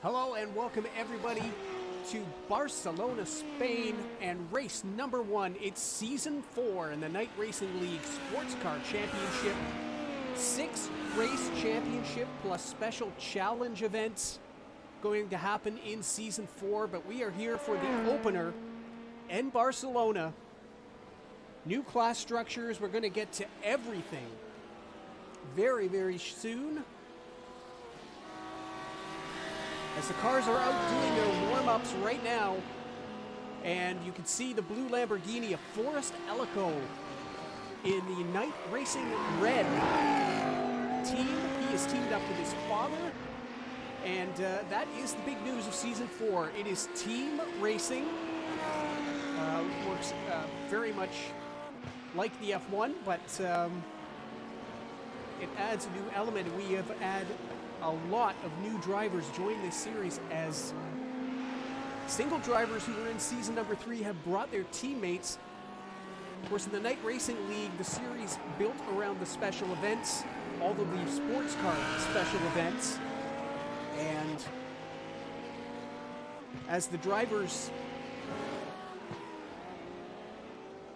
Hello and welcome everybody to Barcelona, Spain, and race number 1. It's season 4 in the Night Racing League Sports Car Championship. 6 race championship plus special challenge events going to happen in season 4, but we are here for the opener in Barcelona. New class structures, we're going to get to everything very, very soon. As the cars are out doing their warm-ups right now, and you can see the blue Lamborghini of Forrest Ellico in the Night Racing Red team. He is teamed up with his father, and that is the big news of Season 4. It is team racing. Works very much like the F1, but it adds a new element. We have added a lot of new drivers join this series, as single drivers who were in season number 3 have brought their teammates. Of course, in the Night Racing League, the series built around the special events, all of the sports car special events, and as the drivers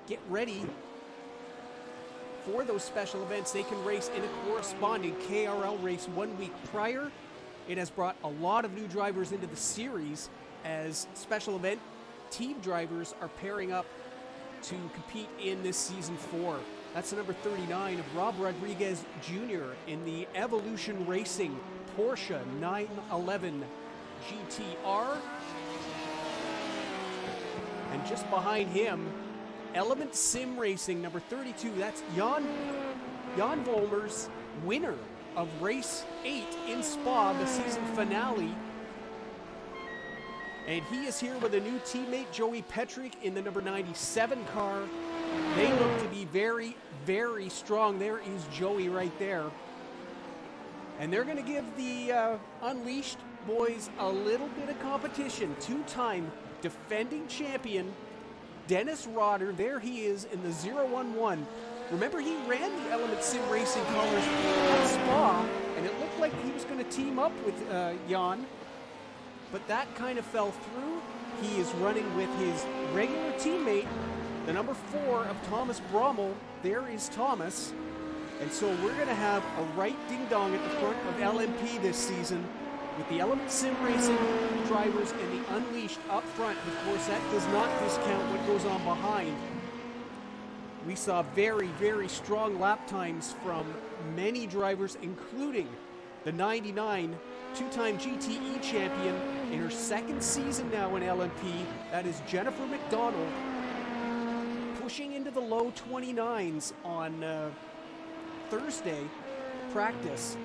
get ready for those special events, they can race in a corresponding KRL race 1 week prior. It has brought a lot of new drivers into the series, as special event team drivers are pairing up to compete in this season 4. That's the number 39 of Rob Rodriguez Jr. in the Evolution Racing Porsche 911 GTR. And just behind him, Element Sim Racing, number 32, that's Jan Volmers, winner of Race 8 in Spa, the season finale. And he is here with a new teammate, Joey Petrick, in the number 97 car. They look to be very, very strong. There is Joey right there. And they're going to give the Unleashed boys a little bit of competition. Two-time defending champion Dennis Rotter, there he is in the 011. Remember, he ran the Element Sim Racing colors at Spa, and it looked like he was going to team up with Jan, but that kind of fell through. He is running with his regular teammate, the number 4 of Thomas Brommel. There is Thomas. And so we're going to have a right ding-dong at the front of LMP this season, with the Element Sim Racing drivers and the Unleashed up front. Of course, that does not discount what goes on behind. We saw very, very strong lap times from many drivers, including the 99 two-time GTE champion in her second season now in LMP. That is Jennifer McDonald, pushing into the low 29s on Thursday practice.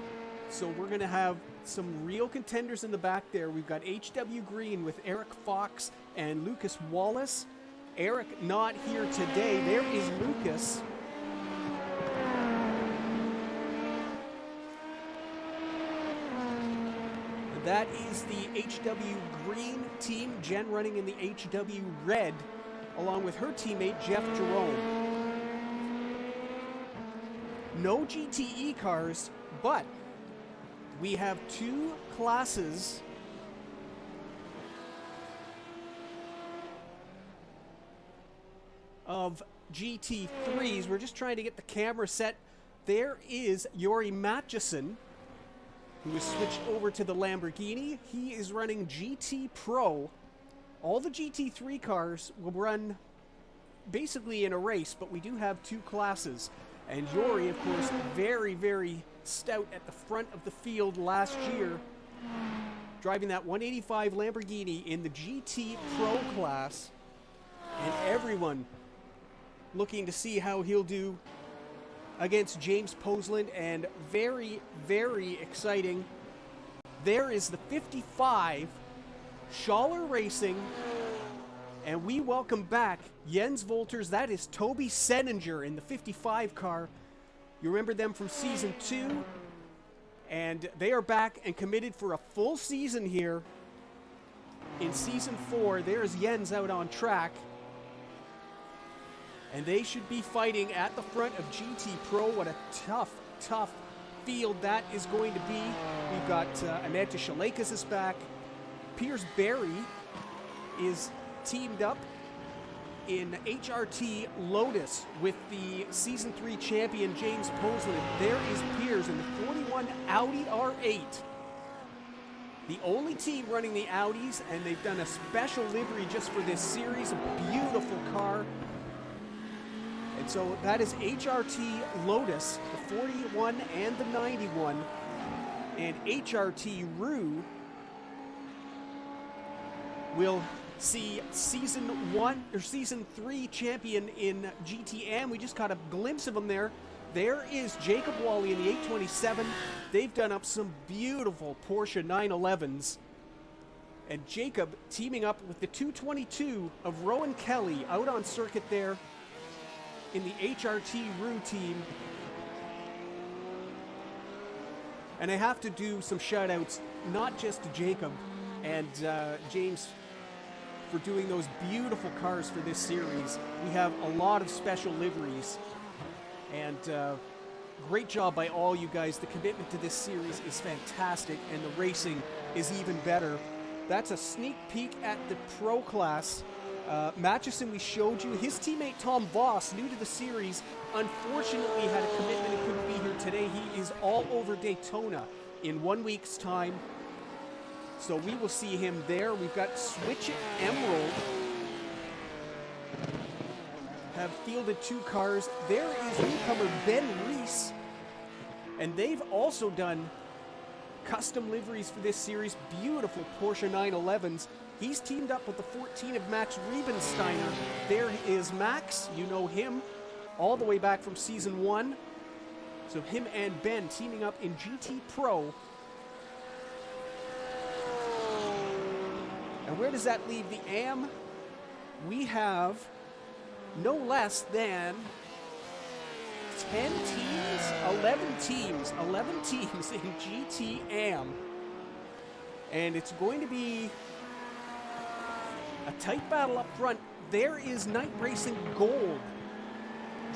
So we're going to have some real contenders in the back there. We've got HW Green with Eric Fox and Lucas Wallace. Eric not here today. There is Lucas. That is the HW Green team. Jen running in the HW Red, along with her teammate Jeff Jerome. No GTE cars, but we have 2 classes of GT3s. We're just trying to get the camera set. There is Yori Matchison, who has switched over to the Lamborghini. He is running GT Pro. All the GT3 cars will run basically in a race, but we do have 2 classes. And Yori, of course, very, very stout at the front of the field last year, driving that 185 Lamborghini in the GT Pro class. And everyone looking to see how he'll do against James Posland, and very, very exciting. There is the 55 Schaller Racing, and we welcome back Jens Wolters. That is Toby Seninger in the 55 car. You remember them from season 2, and they are back and committed for a full season here in season 4. There's Jens out on track, and they should be fighting at the front of GT Pro. What a tough, tough field that is going to be. We've got Amanda Shalakas is back. Piers Berry is teamed up in HRT Lotus with the Season 3 champion James Posland. There is Piers in the 41 Audi R8. The only team running the Audis, and they've done a special livery just for this series. A beautiful car. And so that is HRT Lotus, the 41 and the 91. And HRT Rue will see Season 3 champion in GTM. We just caught a glimpse of him there. There is Jacob Wally in the 827. They've done up some beautiful Porsche 911s. And Jacob teaming up with the 222 of Rowan Kelly out on circuit there in the HRT Rue team. And I have to do some shout outs, not just to Jacob and James for doing those beautiful cars for this series. We have a lot of special liveries. And great job by all you guys. The commitment to this series is fantastic, and the racing is even better. That's a sneak peek at the Pro class. Matchison, we showed you. His teammate Tom Voss, new to the series, unfortunately had a commitment and couldn't be here today. He is all over Daytona in 1 week's time. So we will see him there. We've got Switch It Emerald have fielded 2 cars. There is newcomer Ben Reese, and they've also done custom liveries for this series. Beautiful Porsche 911s. He's teamed up with the 14 of Max Riebensteiner. There is Max, you know him, all the way back from Season 1. So him and Ben teaming up in GT Pro. And where does that leave the AM? We have no less than 10 teams, 11 teams in GT-AM. And it's going to be a tight battle up front. There is Night Racing Gold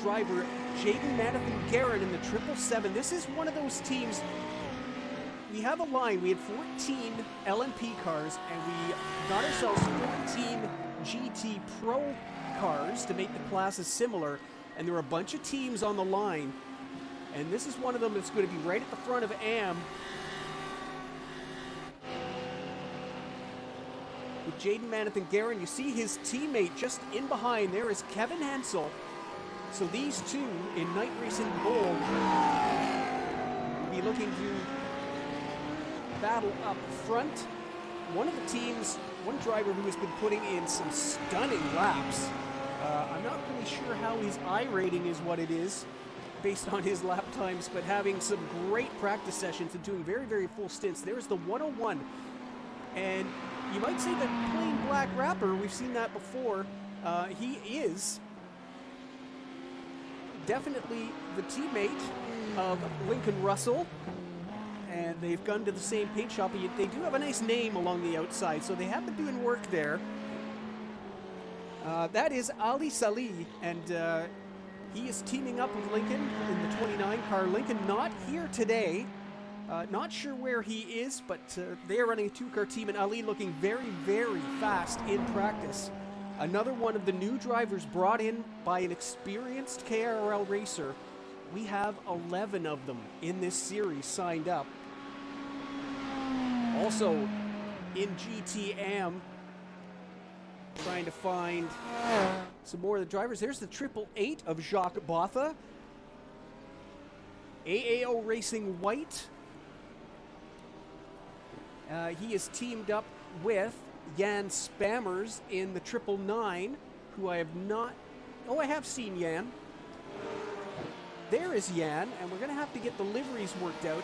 driver Jaden Manathan Garrett in the 777. This is one of those teams. We have a line. We had 14 LMP cars, and we got ourselves 14 GT Pro cars to make the classes similar, and there are a bunch of teams on the line, and this is one of them that's going to be right at the front of AM with Jaden Manathan Garrett. You see his teammate just in behind. There is Kevin Hensel. So these two in Night Racing Gold will be looking to battle up front. One of the teams, one driver who has been putting in some stunning laps. I'm not really sure how his I rating is what it is based on his lap times, but having some great practice sessions and doing very, very full stints. There's the 101. And you might say that plain black wrapper, we've seen that before. He is definitely the teammate of Lincoln Russell. And they've gone to the same paint shop. They do have a nice name along the outside, so they have been doing work there. That is Ali Salih, and he is teaming up with Lincoln in the 29 car. Lincoln not here today. Not sure where he is, but they are running a 2-car team, and Ali looking very, very fast in practice. Another one of the new drivers brought in by an experienced KRL racer. We have 11 of them in this series signed up. Also in GT-AM, trying to find some more of the drivers. There's the 888 of Jacques Botha. AAO Racing White. He is teamed up with Jan Spammers in the 999, who I have not... Oh, I have seen Jan. There is Jan, and we're going to have to get the liveries worked out,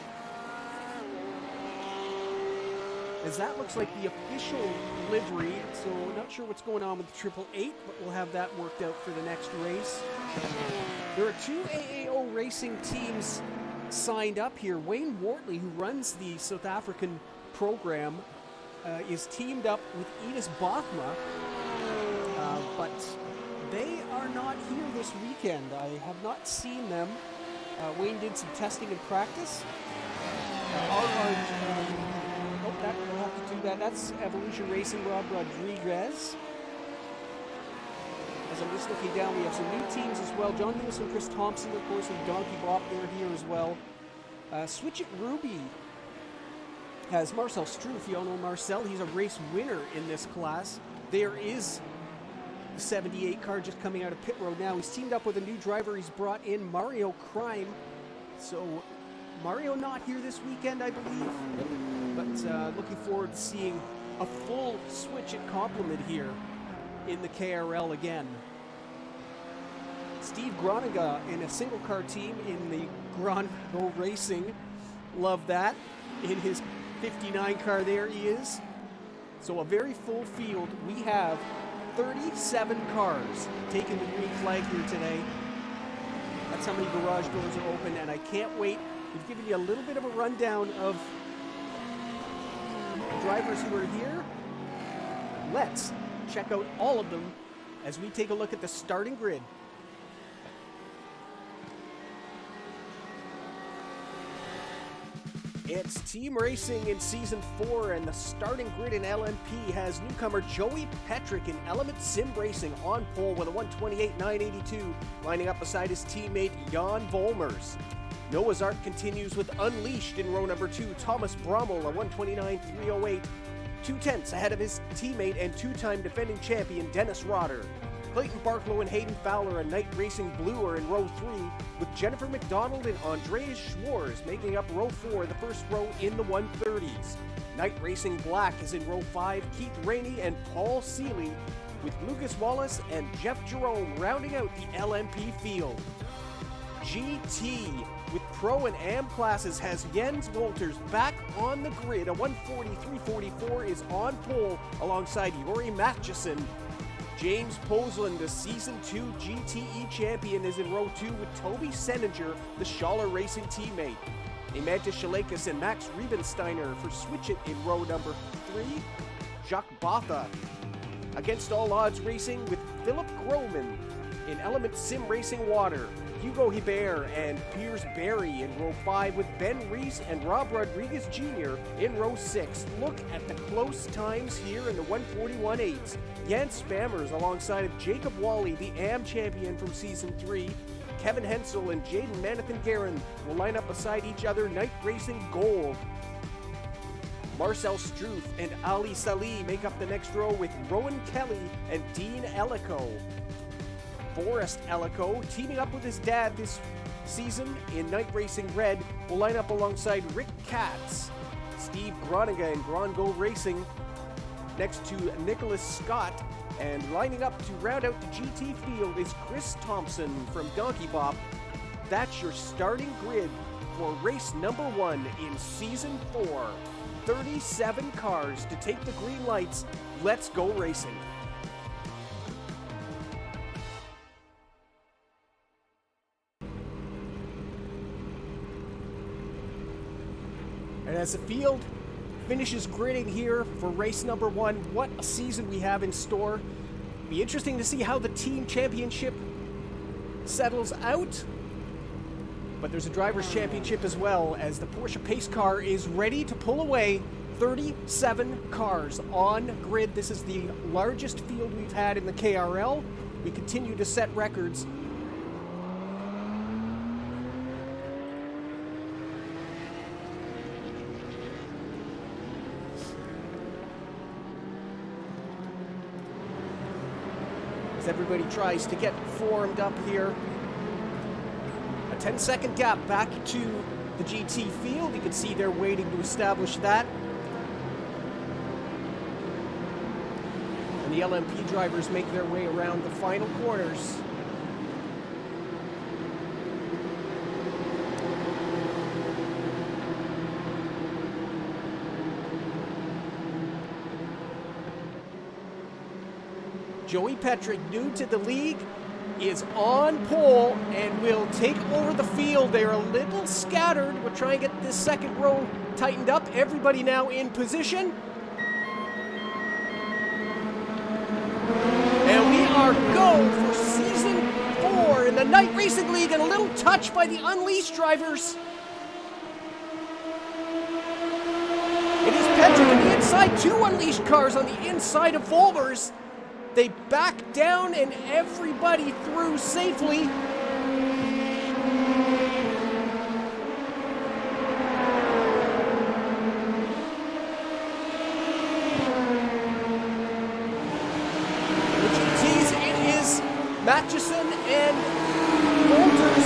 as that looks like the official livery. So not sure what's going on with the 888, but we'll have that worked out for the next race. There are 2 AAO racing teams signed up here. Wayne Wortley, who runs the South African program, is teamed up with Enos Bothma, but they are not here this weekend. I have not seen them. Wayne did some testing and practice. We'll have to do That's Evolution Racing, Rob Rodriguez. As I'm just looking down, we have some new teams as well. John Lewis and Chris Thompson, of course, and Donkey Bop, they're here as well. Switch It Ruby has Marcel Struff. You all know Marcel. He's a race winner in this class. There is the 78 car just coming out of pit road now. He's teamed up with a new driver. He's brought in Mario Crime. So Mario not here this weekend, I believe. But looking forward to seeing a full Switch It complement here in the KRL again. Steve Groninga in a single car team in the Grongo Racing. Love that. In his 59 car, there he is. So a very full field. We have 37 cars taking the green flag here today. That's how many garage doors are open, and I can't wait. We've given you a little bit of a rundown of drivers who are here. Let's check out all of them as we take a look at the starting grid. It's team racing in Season 4, and the starting grid in LMP has newcomer Joey Petrick in Element Sim Racing on pole with a 128.982, lining up beside his teammate Jan Volmers. Noah's Ark continues with Unleashed in row number 2, Thomas Brommel, a 129.308, 2/10 ahead of his teammate and two-time defending champion Dennis Rotter. Clayton Barklow and Hayden Fowler, a Night Racing Blue, are in row 3, with Jennifer McDonald and Andreas Schwarz making up row 4, the first row in the 130s. Night Racing Black is in row 5, Keith Rainey and Paul Seeley, with Lucas Wallace and Jeff Jerome rounding out the LMP field. GT with Pro and Am classes has Jens Wolters back on the grid. A 140.344 is on pole alongside Yuri Matchison. James Posland, the Season 2 GTE champion, is in row 2 with Toby Seninger, the Schaller Racing teammate. Amanda Shalakis and Max Riebensteiner for Switch It in row number 3. Jacques Botha Against All Odds Racing with Philip Groman in Element Sim Racing Water. Hugo Hebert and Piers Berry in row 5 with Ben Reese and Rob Rodriguez Jr. in row 6. Look at the close times here in the 141.8s. Jan Spammers alongside of Jacob Wally, the AM champion from Season 3. Kevin Hensel and Jaden Manathan Guerin will line up beside each other, Night Racing Gold. Marcel Struff and Ali Salih make up the next row with Rowan Kelly and Dean Ellico. Forrest Ellico, teaming up with his dad this season in Night Racing Red, will line up alongside Rick Katz. Steve Groninga in Grongo Racing next to Nicholas Scott, and lining up to round out the GT field is Chris Thompson from Donkey Bop. That's your starting grid for race number 1 in Season 4. 37 cars to take the green lights. Let's go racing. And as the field finishes gridding here for race number 1, what a season we have in store. Be interesting to see how the team championship settles out. But there's a driver's championship as well, as the Porsche pace car is ready to pull away. 37 cars on grid. This is the largest field we've had in the KRL. We continue to set records. Everybody tries to get formed up here. A 10-second gap back to the GT field. You can see they're waiting to establish that. And the LMP drivers make their way around the final corners. Joey Petrick, new to the league, is on pole and will take over the field. They're a little scattered. We'll try and get this second row tightened up. Everybody now in position. And we are go for Season 4 in the Night Racing League, and a little touch by the Unleashed drivers. It is Petrick in the inside. inside. Two unleashed cars on the inside of Volmers. They back down and everybody through safely. The GTs, it is Matchison and Walters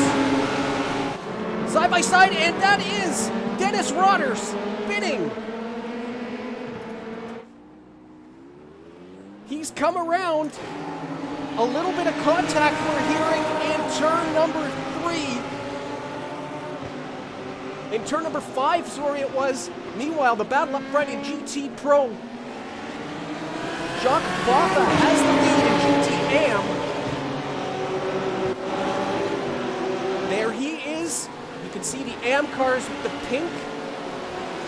side by side, and that is Dennis Rodgers spinning. He's come around. A little bit of contact we're hearing in turn number 3. In turn number 5, sorry it was. Meanwhile, the battle up front in GT Pro. Jacques Botha has the lead in GT AM. There he is. You can see the AM cars with the pink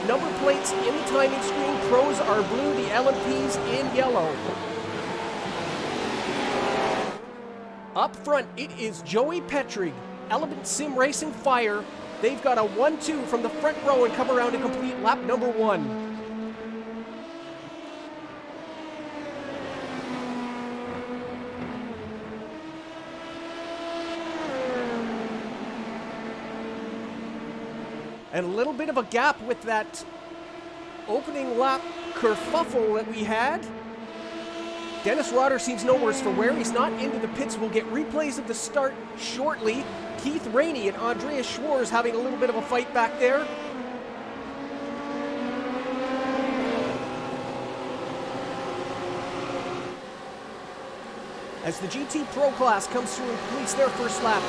number plates in the timing screen. Pros are blue, the LMPs in yellow. Up front, it is Joey Petrig, Element Sim Racing Fire. They've got a 1-2 from the front row and come around to complete lap number 1. And a little bit of a gap with that opening lap kerfuffle that we had. Dennis Rodder seems no worse for wear. He's not into the pits. We'll get replays of the start shortly. Keith Rainey and Andreas Schwarz having a little bit of a fight back there. As the GT Pro class comes through and completes their first lap,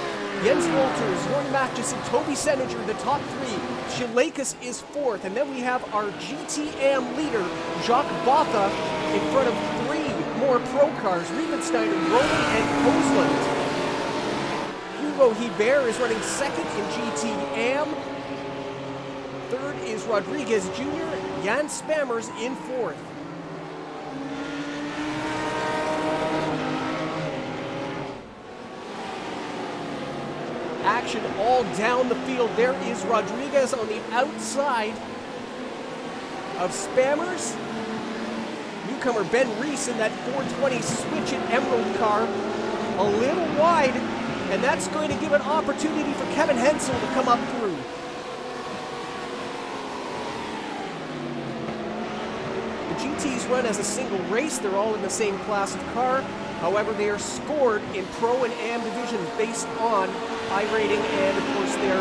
Jens Wolters, Jordan Matchison, Toby Seninger, the top 3. Shilakas is 4th. And then we have our GTM leader, Jacques Botha, in front of 3 more pro cars, Riebensteiner, Roman, and Koslund. Hugo Hebert is running 2nd in GTM. 3rd is Rodriguez Jr., Jan Spammers in 4th. Action all down the field. There is Rodriguez on the outside of Spammers. Newcomer Ben Reese in that 420 Switch and Emerald car. A little wide, and that's going to give an opportunity for Kevin Hensel to come up through. The GTs run as a single race. They're all in the same class of car. However, they are scored in Pro and AM divisions based on iRating and, of course, their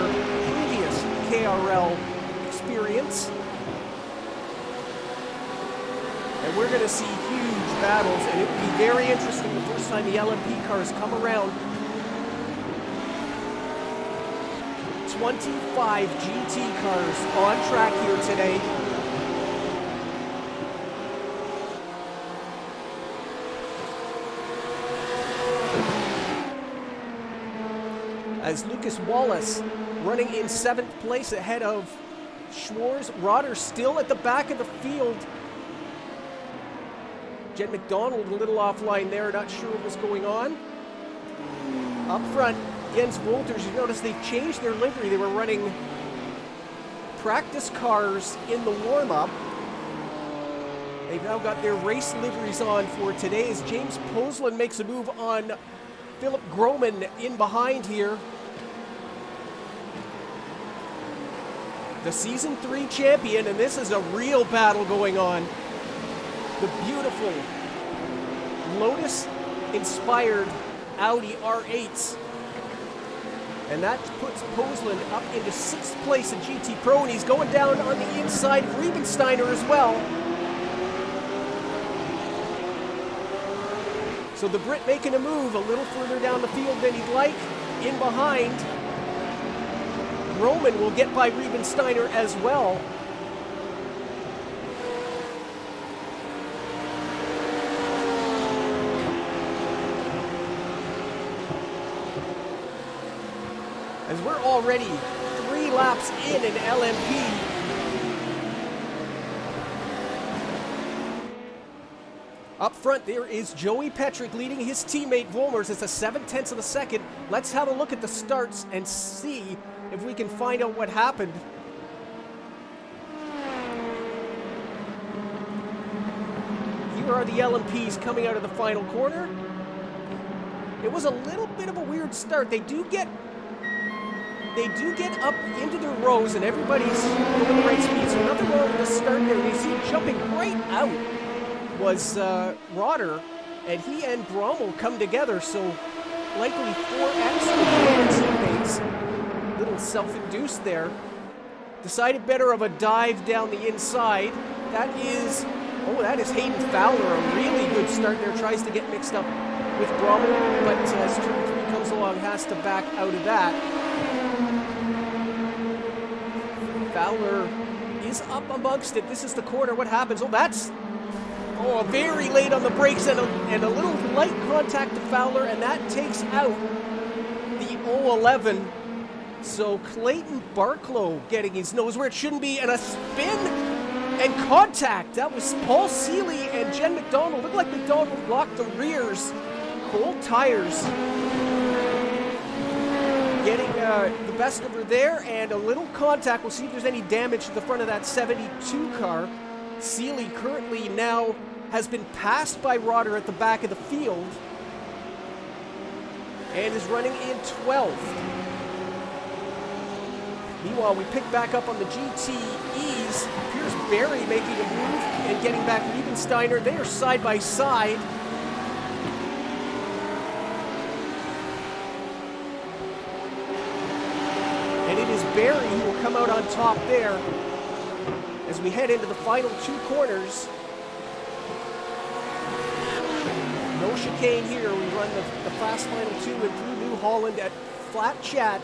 previous KRL experience. And we're going to see huge battles, and it will be very interesting the first time the LMP cars come around. 25 GT cars on track here today. As Lucas Wallace running in 7th place ahead of Schwarz. Rodder still at the back of the field. Jen McDonald a little offline there, not sure what was going on. Up front, Jens Wolters, you notice they've changed their livery. They were running practice cars in the warm-up. They've now got their race liveries on for today as James Poslan makes a move on Philip Groman in behind here. The Season 3 champion, and this is a real battle going on. The beautiful Lotus-inspired Audi R8s. And that puts Poslan up into 6th place in GT Pro, and he's going down on the inside of Riebensteiner as well. So the Brit making a move a little further down the field than he'd like. In behind, Roman will get by Riebensteiner as well. As we're already 3 laps in an LMP. Up front, there is Joey Petrick leading his teammate Volmers. It's a 7/10 of a second. Let's have a look at the starts and see if we can find out what happened. here are the LMPs coming out of the final corner. It was a little bit of a weird start. They do get up into their rows, and everybody's going the right speed. So nothing wrong with the start there. We see jumping right out was Rotter, and he and Brommel come together. So likely 4X with teammates. Little self-induced there. Decided better of a dive down the inside. That is Hayden Fowler. A really good start there. Tries to get mixed up with Brommel, but as turn 3 comes along, has to back out of that. Fowler is up amongst it. This is the corner. What happens? Very late on the brakes and a little light contact to Fowler, and that takes out the 011. So Clayton Barklow getting his nose where it shouldn't be, and a spin and contact. That was Paul Seeley and Jen McDonald. Looked like McDonald blocked the rears. Cold tires getting the best of her there, and a little contact. We'll see if there's any damage to the front of that 72 car. Seeley currently now has been passed by Rotter at the back of the field and is running in 12th. Meanwhile, we pick back up on the GTEs. Here's Barry making a move and getting back Liebensteiner. They are side by side. And it is Barry who will come out on top there as we head into the final 2 corners. No chicane here. We run the fast final 2 and through New Holland at flat chat.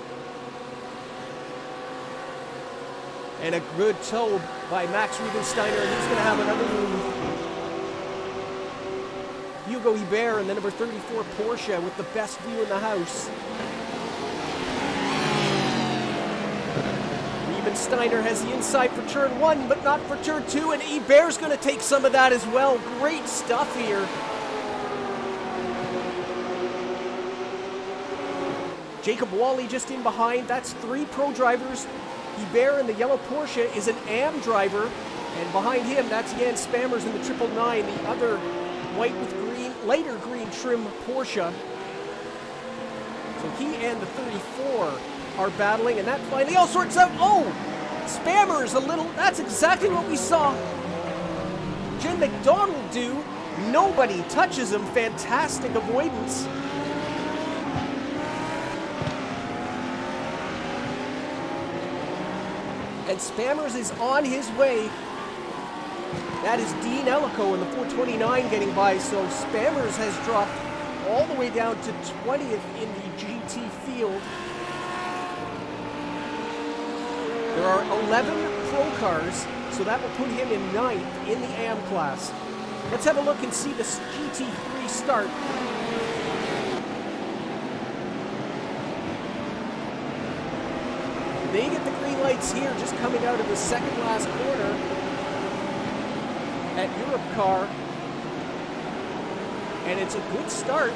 And a good toe by Max Liebensteiner, and he's going to have another move. Hugo Hebert and the number 34 Porsche with the best view in the house. Liebensteiner has the inside for turn 1, but not for turn 2, and Hebert's going to take some of that as well. Great stuff here. Jacob Wally just in behind. That's 3 pro drivers. Hebert in the yellow Porsche is an AM driver, and behind him, that's Jan Spammers in the 999, the other white with green, lighter green trim Porsche. So he and the 34 are battling, and that finally all sorts out. Spammers a little. That's exactly what we saw Jen McDonald do. Nobody touches him. Fantastic avoidance. And Spammers is on his way. That is Dean Ellico in the 429 getting by. So Spammers has dropped all the way down to 20th in the GT field. There are 11 pro cars, so that will put him in 9th in the AM class. Let's have a look and see this GT3 start. They get the green lights here, just coming out of the second last corner at Europe Car. And it's a good start.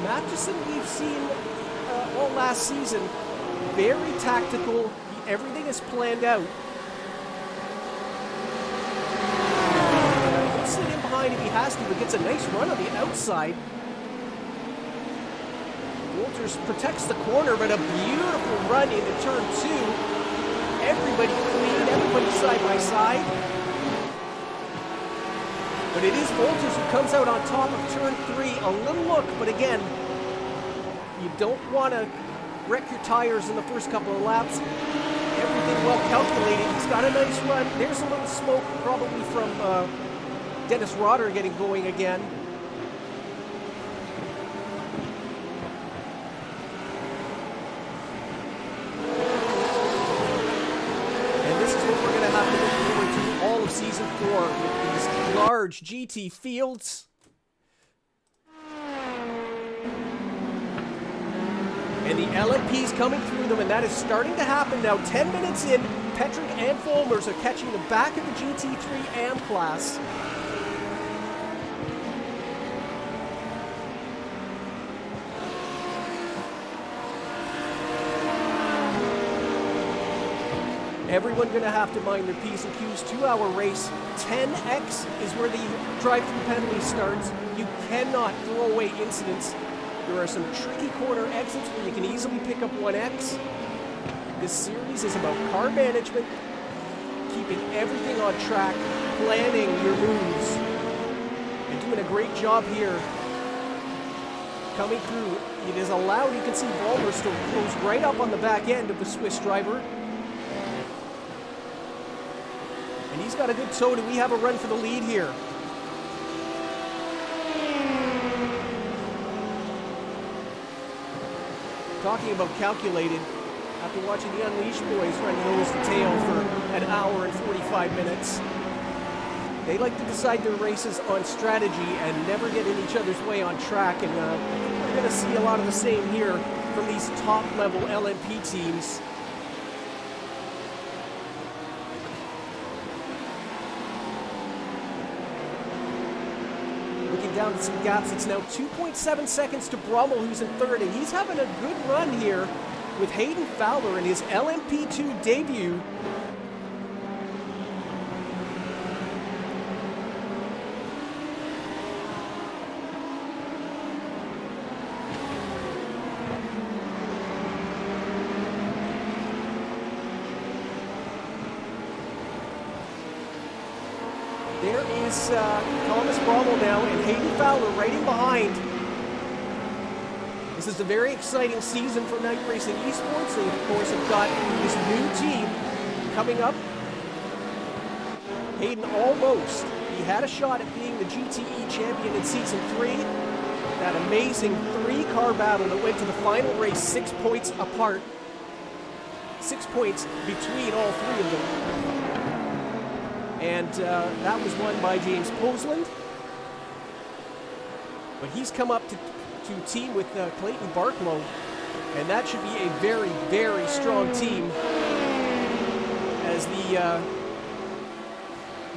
Matheson we've seen all last season. Very tactical. Everything is planned out. He'll sit in behind if he has to, but gets a nice run on the outside. Walters protects the corner, but a beautiful run into turn 2. Everybody clean, everybody side by side. But it is Walters who comes out on top of turn 3. A little look, but again, you don't want to wreck your tires in the first couple of laps. Everything well calculated. He's got a nice run. There's a little smoke, probably from Dennis Rotter getting going again. All of season 4 with these large GT fields. And the LMP's coming through them, and that is starting to happen now. 10 minutes in, Petrick and Folmers are catching the back of the GT3 AM class. Everyone going to have to mind their P's and Q's. 2-hour race. 10x is where the drive-through penalty starts. You cannot throw away incidents. There are some tricky corner exits where you can easily pick up 1x. This series is about car management, keeping everything on track, planning your moves, and doing a great job here. Coming through, it is allowed, you can see Ballmer still close right up on the back end of the Swiss driver. And he's got a good toe. Do we have a run for the lead here? Talking about calculated, after watching the Unleashed boys run nose to tail for an hour and 45 minutes, they like to decide their races on strategy and never get in each other's way on track. And we're going to see a lot of the same here from these top-level LMP teams. Looking down at some gaps, it's now 2.7 seconds to Brummel, who's in third, and he's having a good run here with Hayden Fowler in his LMP2 debut. There is Thomas Brummel now and Hayden Fowler right in behind. This is a very exciting season for Night Racing Esports. They, of course, have got this new team coming up. Hayden almost. He had a shot at being the GTE champion in Season 3. That amazing 3-car battle that went to the final race 6 points apart. 6 points between all 3 of them. And that was won by James Posland. But he's come up to team with Clayton Barklow, and that should be a very, very strong team as the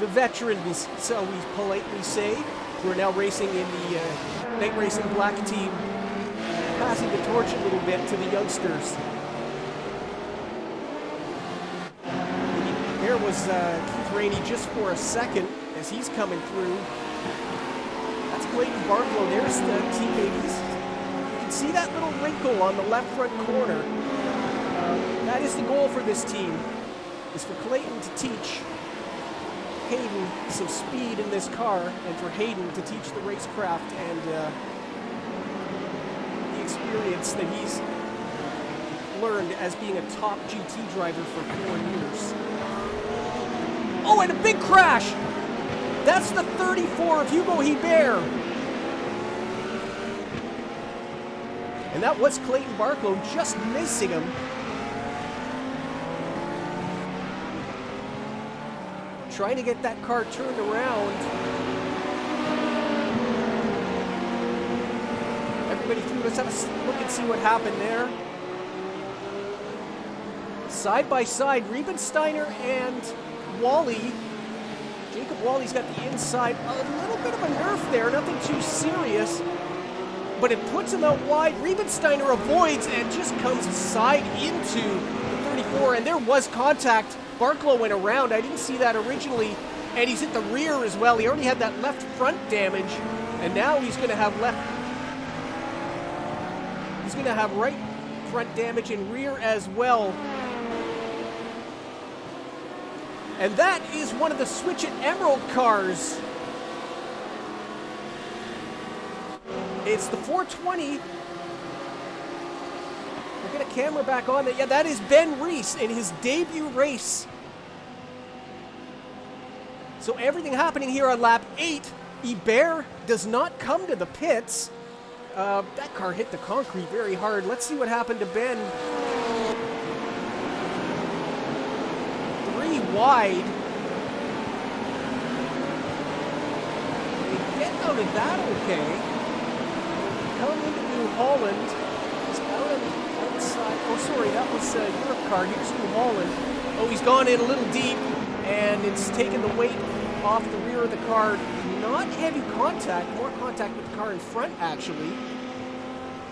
veterans, so we politely say, who are now racing in the Night Racing Black team, passing the torch a little bit to the youngsters. There was Keith Rainey just for a second as he's coming through. That's Clayton Barklow. There's the teammates. You can see that little wrinkle on the left front corner. That is the goal for this team, is for Clayton to teach Hayden some speed in this car, and for Hayden to teach the racecraft and the experience that he's learned as being a top GT driver for 4 years. Oh, and a big crash! That's the 34 of Hugo Hebert. And that was Clayton Barklow just missing him. Trying to get that car turned around. Everybody through. Let's have a look and see what happened there. Side by side, Riebensteiner and Wally. Jacob Wally's got the inside. A little bit of a nerf there, nothing too serious. But it puts him out wide. Riebensteiner avoids and just comes side into the 34. And there was contact. Barklow went around. I didn't see that originally. And he's at the rear as well. He already had that left front damage. And now he's going to have right front damage and rear as well. And that is one of the Switch It Emerald cars. It's the 420. We'll get a camera back on that. Yeah, that is Ben Reese in his debut race. So everything happening here on lap 8. Hebert does not come to the pits. That car hit the concrete very hard. Let's see what happened to Ben. 3 wide. They get out of that okay. Come into New Holland. He's out on the outside. Oh, sorry, that was a Europe car. Here's New Holland. Oh, he's gone in a little deep, and it's taken the weight off the rear of the car. Not heavy contact, more contact with the car in front, actually.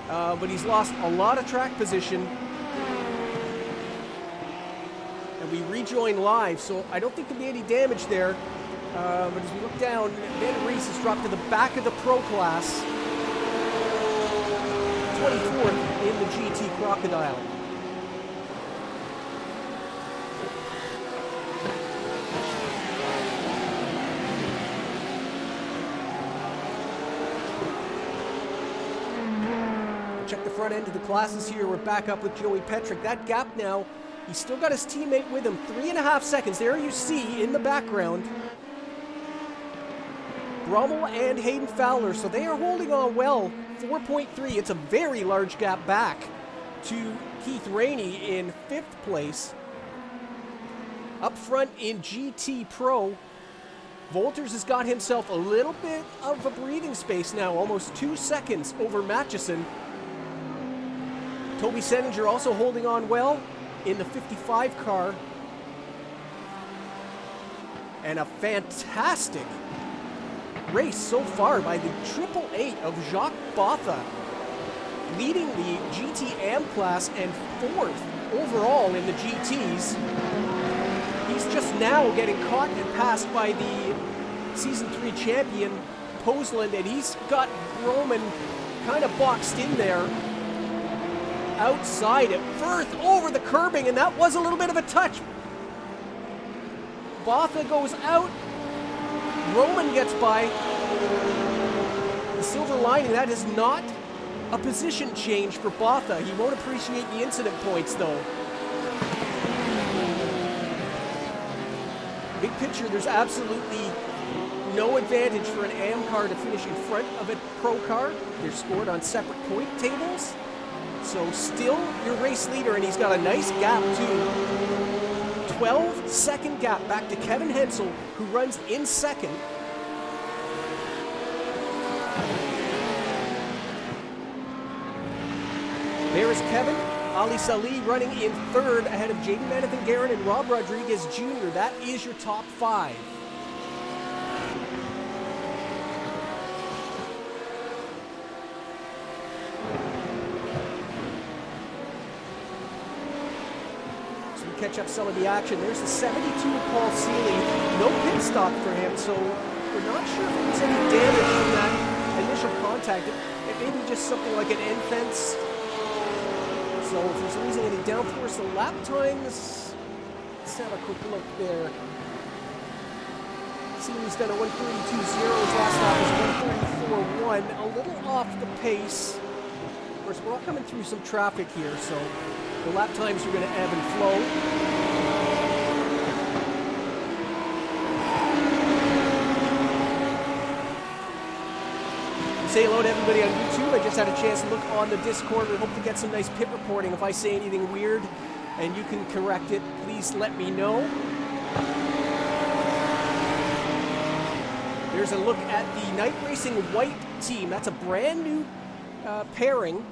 But he's lost a lot of track position. And we rejoin live, so I don't think there'll be any damage there. But as we look down, Ben Reese has dropped to the back of the Pro class. 24th in the GT Crocodile. Check the front end of the classes here. We're back up with Joey Petrick. That gap now, he's still got his teammate with him. 3.5 seconds. There you see in the background Brummel and Hayden Fowler. So they are holding on well. 4.3. It's a very large gap back to Keith Rainey in 5th place. Up front in GT Pro, Volters has got himself a little bit of a breathing space now. Almost 2 seconds over Matchison. Toby Seninger also holding on well in the 55 car. And a fantastic race so far by the 888 of Jacques Botha, leading the GT Am class and 4th overall in the GTs. He's just now getting caught and passed by the Season 3 champion, Posland, and he's got Roman kind of boxed in there. Outside at Firth over the curbing, and that was a little bit of a touch. Botha goes out. Roman gets by. The silver lining, that is not a position change for Botha. He won't appreciate the incident points, though. Big picture, there's absolutely no advantage for an AM car to finish in front of a Pro car. They're scored on separate point tables. So still your race leader, and he's got a nice gap too. 12-second gap back to Kevin Hensel, who runs in 2nd. There is Kevin. Ali Salih running in 3rd ahead of Jaden Manathan-Garrett and Rob Rodriguez Jr. That is your top 5. Catch up some of the action. There's the 72 of Paul Seeley. No pit stop for him, so we're not sure if there's any damage from that initial contact. It may be just something like an end fence. So if there's losing any downforce, the lap times, let's have a quick look there. Seeley's done a 132.0. His last lap was 134.1. A little off the pace. Of course, we're all coming through some traffic here, so the lap times are going to ebb and flow. Say hello to everybody on YouTube. I just had a chance to look on the Discord. We hope to get some nice pit reporting. If I say anything weird and you can correct it, please let me know. There's a look at the Night Racing White team. That's a brand new pairing.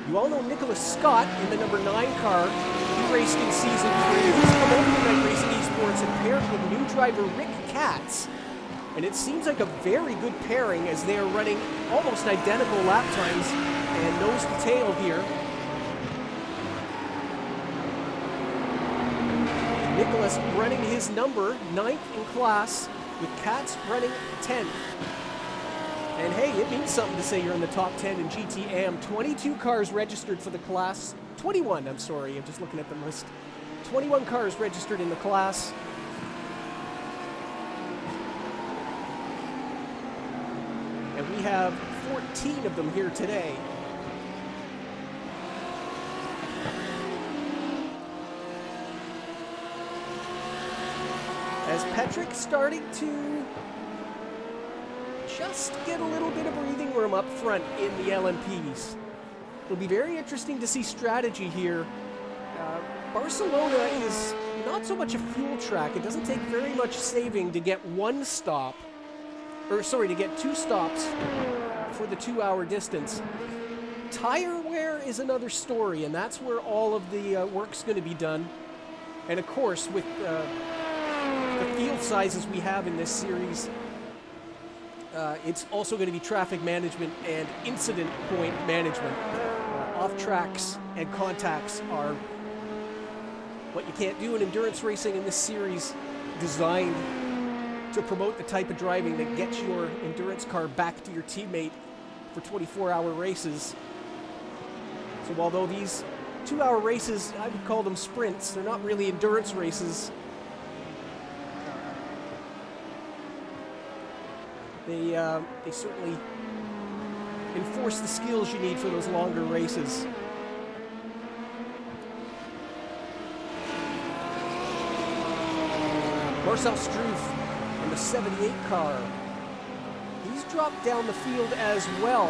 You all know Nicholas Scott in the number 9 car. He raced in Season 3. He's come over to Night Racing Esports and paired with new driver Rick Katz. And it seems like a very good pairing as they are running almost identical lap times and nose to tail here. Nicholas running his number, 9th in class, with Katz running 10th. And hey, it means something to say you're in the top 10 in GT Am. 22 cars registered for the class. 21, I'm sorry, I'm just looking at the list. 21 cars registered in the class. And we have 14 of them here today. As Petrick starting to just get a little bit of breathing room up front in the LMPs. It'll be very interesting to see strategy here. Barcelona is not so much a fuel track. It doesn't take very much saving to get one stop, or sorry, to get 2 stops for the 2-hour distance. Tire wear is another story, and that's where all of the work's going to be done. And of course, with the field sizes we have in this series, it's also going to be traffic management and incident point management. Off tracks and contacts are, what you can't do in endurance racing in this series, designed to promote the type of driving that gets your endurance car back to your teammate for 24-hour races. So although these 2-hour races, I would call them sprints, they're not really endurance races. They certainly enforce the skills you need for those longer races. Marcel Struff in the 78 car. He's dropped down the field as well.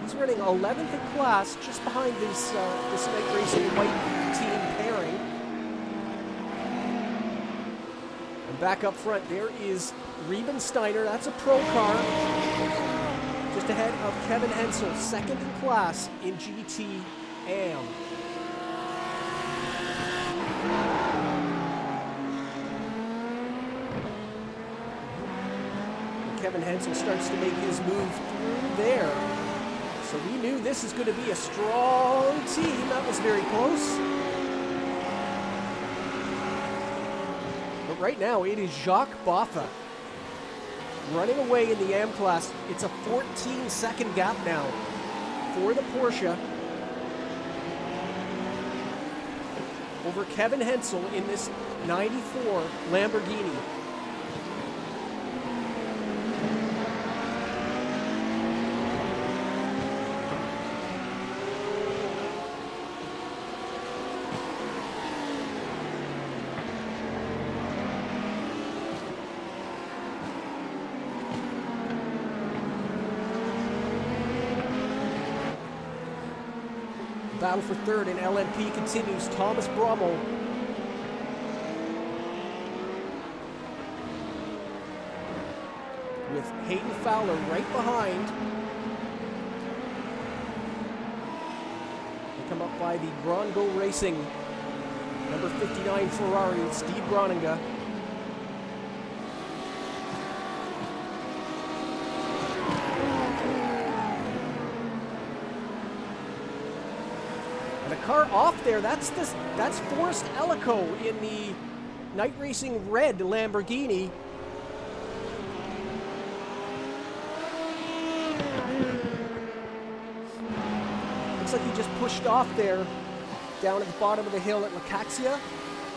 He's running 11th in class, just behind this night racing white team pairing. And back up front, there is Riebensteiner. That's a pro car. Just ahead of Kevin Hensel, second in class in GT AM. Kevin Hensel starts to make his move through there. So we knew this is going to be a strong team. That was very close. But right now it is Jacques Boffa running away in the AM class. It's a 14-second gap now for the Porsche over Kevin Hensel in this 94 Lamborghini. Battle for third in LMP continues. Thomas Brommel with Hayden Fowler right behind. They come up by the Grongo Racing number 59 Ferrari with Steve Groninga. Car off there, that's Forrest Ellico in the night racing red Lamborghini. Looks like he just pushed off there down at the bottom of the hill at Lacaxia.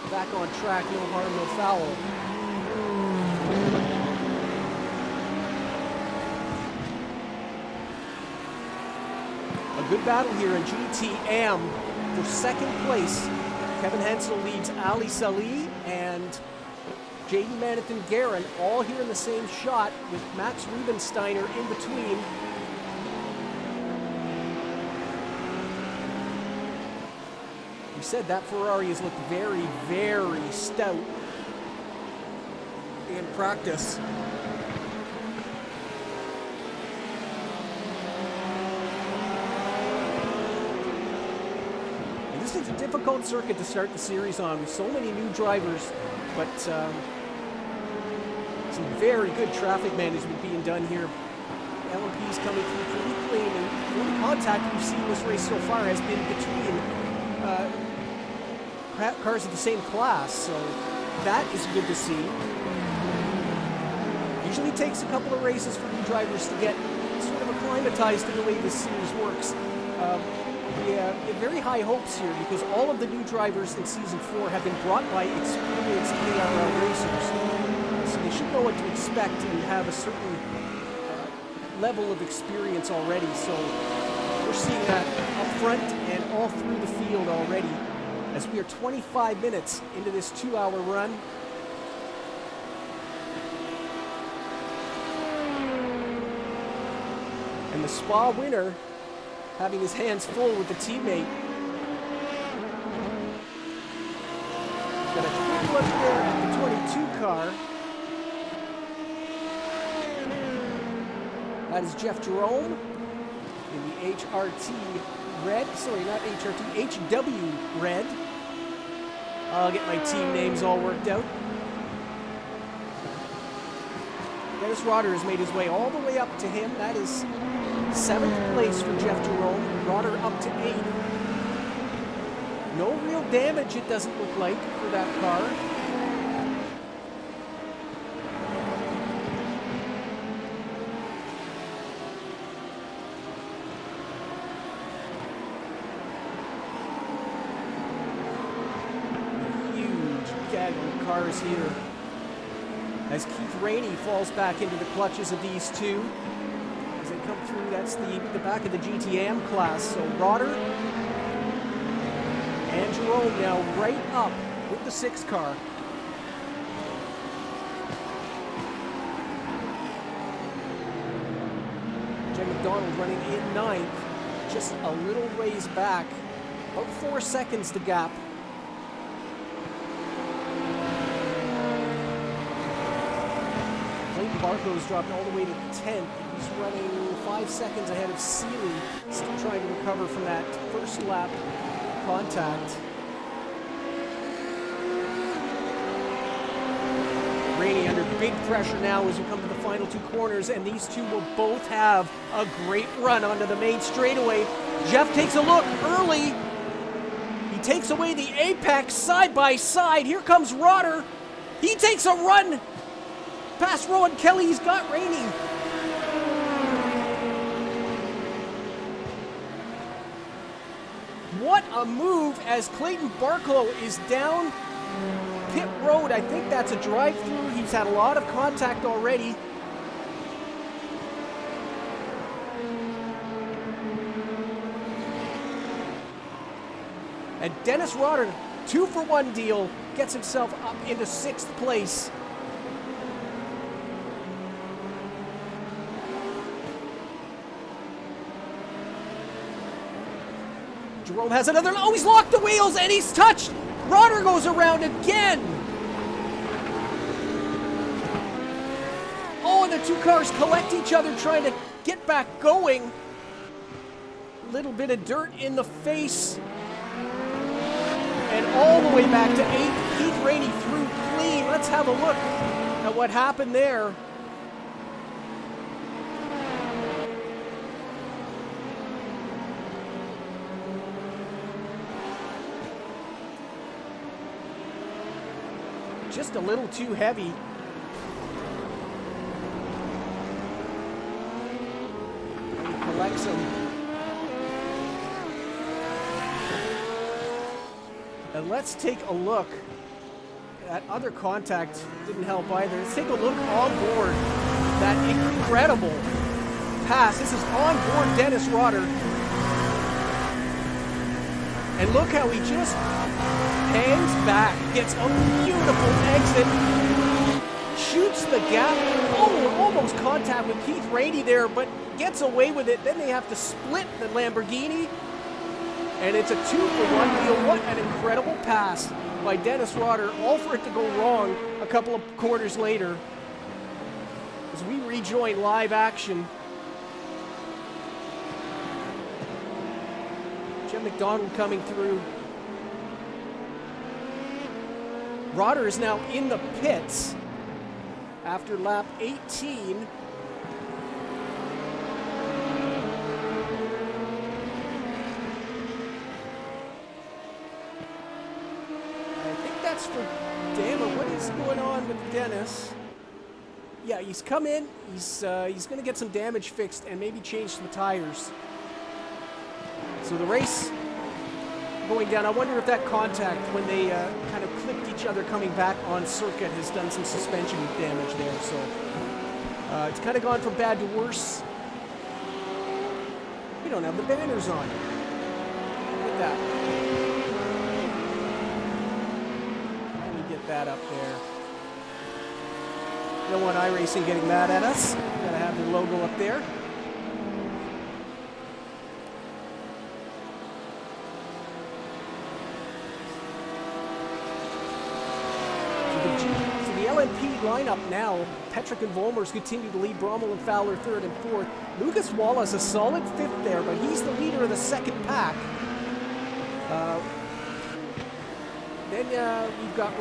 Back on track, no harm, no foul. A good battle here in GTM. For second place, Kevin Hensel leads Ali Salih and Jaden Manathan-Guerin all here in the same shot with Max Riebensteiner in between. We said that Ferrari has looked very, very stout in practice. This is a difficult circuit to start the series on with so many new drivers, but some very good traffic management being done here. LMP's coming through pretty clean, and the only contact we've seen this race so far has been between cars of the same class, so that is good to see. Usually takes a couple of races for new drivers to get sort of acclimatized to the way this series works. We have very high hopes here because all of the new drivers in Season 4 have been brought by experienced KRL racers. So they should know what to expect and have a certain level of experience already. So we're seeing that up front and all through the field already as we are 25 minutes into this 2-hour run. And the Spa winner having his hands full with the teammate. Got a quick look there at the 22 car. That is Jeff Jerome in the HRT red. Sorry, not HRT, HW red. I'll get my team names all worked out. Dennis Rotter has made his way all the way up to him. That is 7th place for Jeff Jerome. Rotter up to 8th. No real damage, it doesn't look like, for that car. Huge gaggle of cars here. As Keith Rainey falls back into the clutches of these two. As they come through, that's the back of the GTM class. So Rotter and Jerome now right up with the 6 car. Jim McDonald running in 9th, just a little ways back, about 4 seconds the gap. Clayton Barco's dropped all the way to 10th. He's running 5 seconds ahead of Seeley, still trying to recover from that first lap contact. Rainey under big pressure now as we come to the final 2 corners, and these two will both have a great run onto the main straightaway. Jeff takes a look early. He takes away the apex side by side. Here comes Rotter. He takes a run past Rowan Kelly. He's got Rainey. What a move as Clayton Barklow is down pit road. I think that's a drive-through. He's had a lot of contact already. And Dennis Rotter, 2-for-1 deal, gets himself up into 6th place. Jerome has another. Oh, he's locked the wheels and he's touched. Rotter goes around again. Oh, and the 2 cars collect each other trying to get back going. Little bit of dirt in the face. And all the way back to 8th. Keith Rainey through clean. Let's have a look at what happened there. Just a little too heavy. And he collects him. And let's take a look. That other contact didn't help either. Let's take a look on board. That incredible pass. This is on board Dennis Rotter. And look how he just hangs back, gets a beautiful exit, shoots the gap. Oh, almost contact with Keith Rainey there, but gets away with it. Then they have to split the Lamborghini, and it's a 2-for-1 deal. What an incredible pass by Dennis Rotter, all for it to go wrong a couple of quarters later. As we rejoin live action, Jim McDonald coming through. Rotter is now in the pits after lap 18. I think that's for Dama. What is going on with Dennis? Yeah, he's come in. He's going to get some damage fixed and maybe change the tires. So the race going down. I wonder if that contact, when they kind of clipped each other coming back on circuit, has done some suspension damage there. So it's kind of gone from bad to worse. We don't have the banners on. Look at that. Let me get that up there. We don't want iRacing getting mad at us. Gotta have their logo up there. So the LMP lineup now, Petrick and Volmers continue to lead, Brommel and Fowler 3rd and 4th. Lucas Wallace a solid 5th there, but he's the leader of the 2nd pack. Then we've got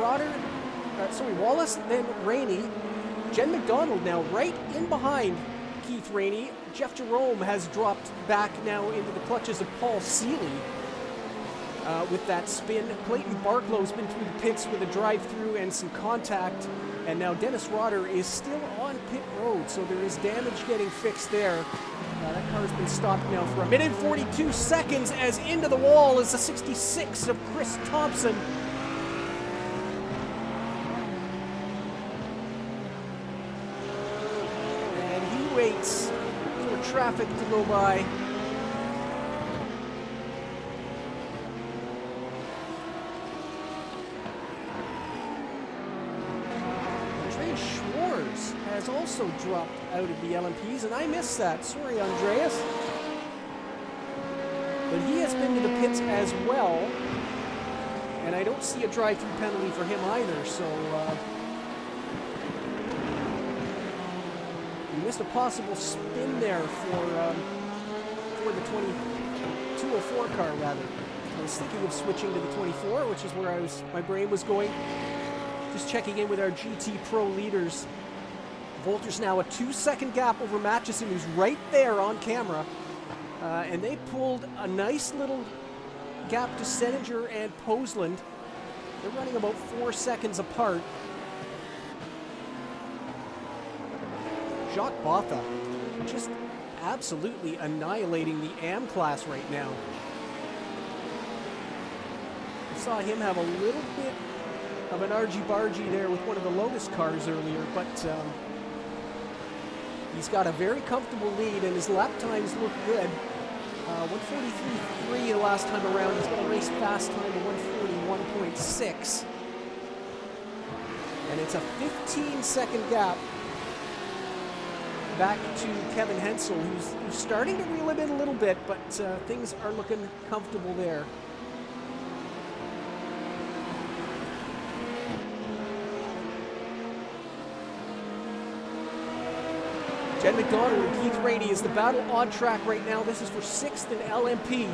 Wallace, then Rainey. Jen McDonald now right in behind Keith Rainey. Jeff Jerome has dropped back now into the clutches of Paul Seeley. with that spin. Clayton Barklow's been through the pits with a drive-through and some contact. And now Dennis Rotter is still on pit road, so there is damage getting fixed there. That car's been stopped now for 1 minute 42 seconds as into the wall is the 66 of Chris Thompson. And he waits for traffic to go by. Has also dropped out of the LMPs, and I missed that. Sorry, Andreas. But he has been to the pits as well, and I don't see a drive-through penalty for him either, so we missed a possible spin there for the 204 car, rather. I was thinking of switching to the 24, which is where my brain was going. Just checking in with our GT Pro leaders. Volter's now a 2-second gap over Matchison, who's right there on camera. And they pulled a nice little gap to Seninger and Poseland. They're running about 4 seconds apart. Jacques Botha just absolutely annihilating the AM class right now. I saw him have a little bit of an argy-bargy there with one of the Lotus cars earlier, but he's got a very comfortable lead, and his lap times look good. 1:43.3 the last time around. He's got a race fast time of 1:41.6. And it's a 15-second gap back to Kevin Hensel, who's starting to reel it in a little bit, but things are looking comfortable there. Jen McDonald and Keith Rainey is the battle on track right now. This is for 6th in LMP.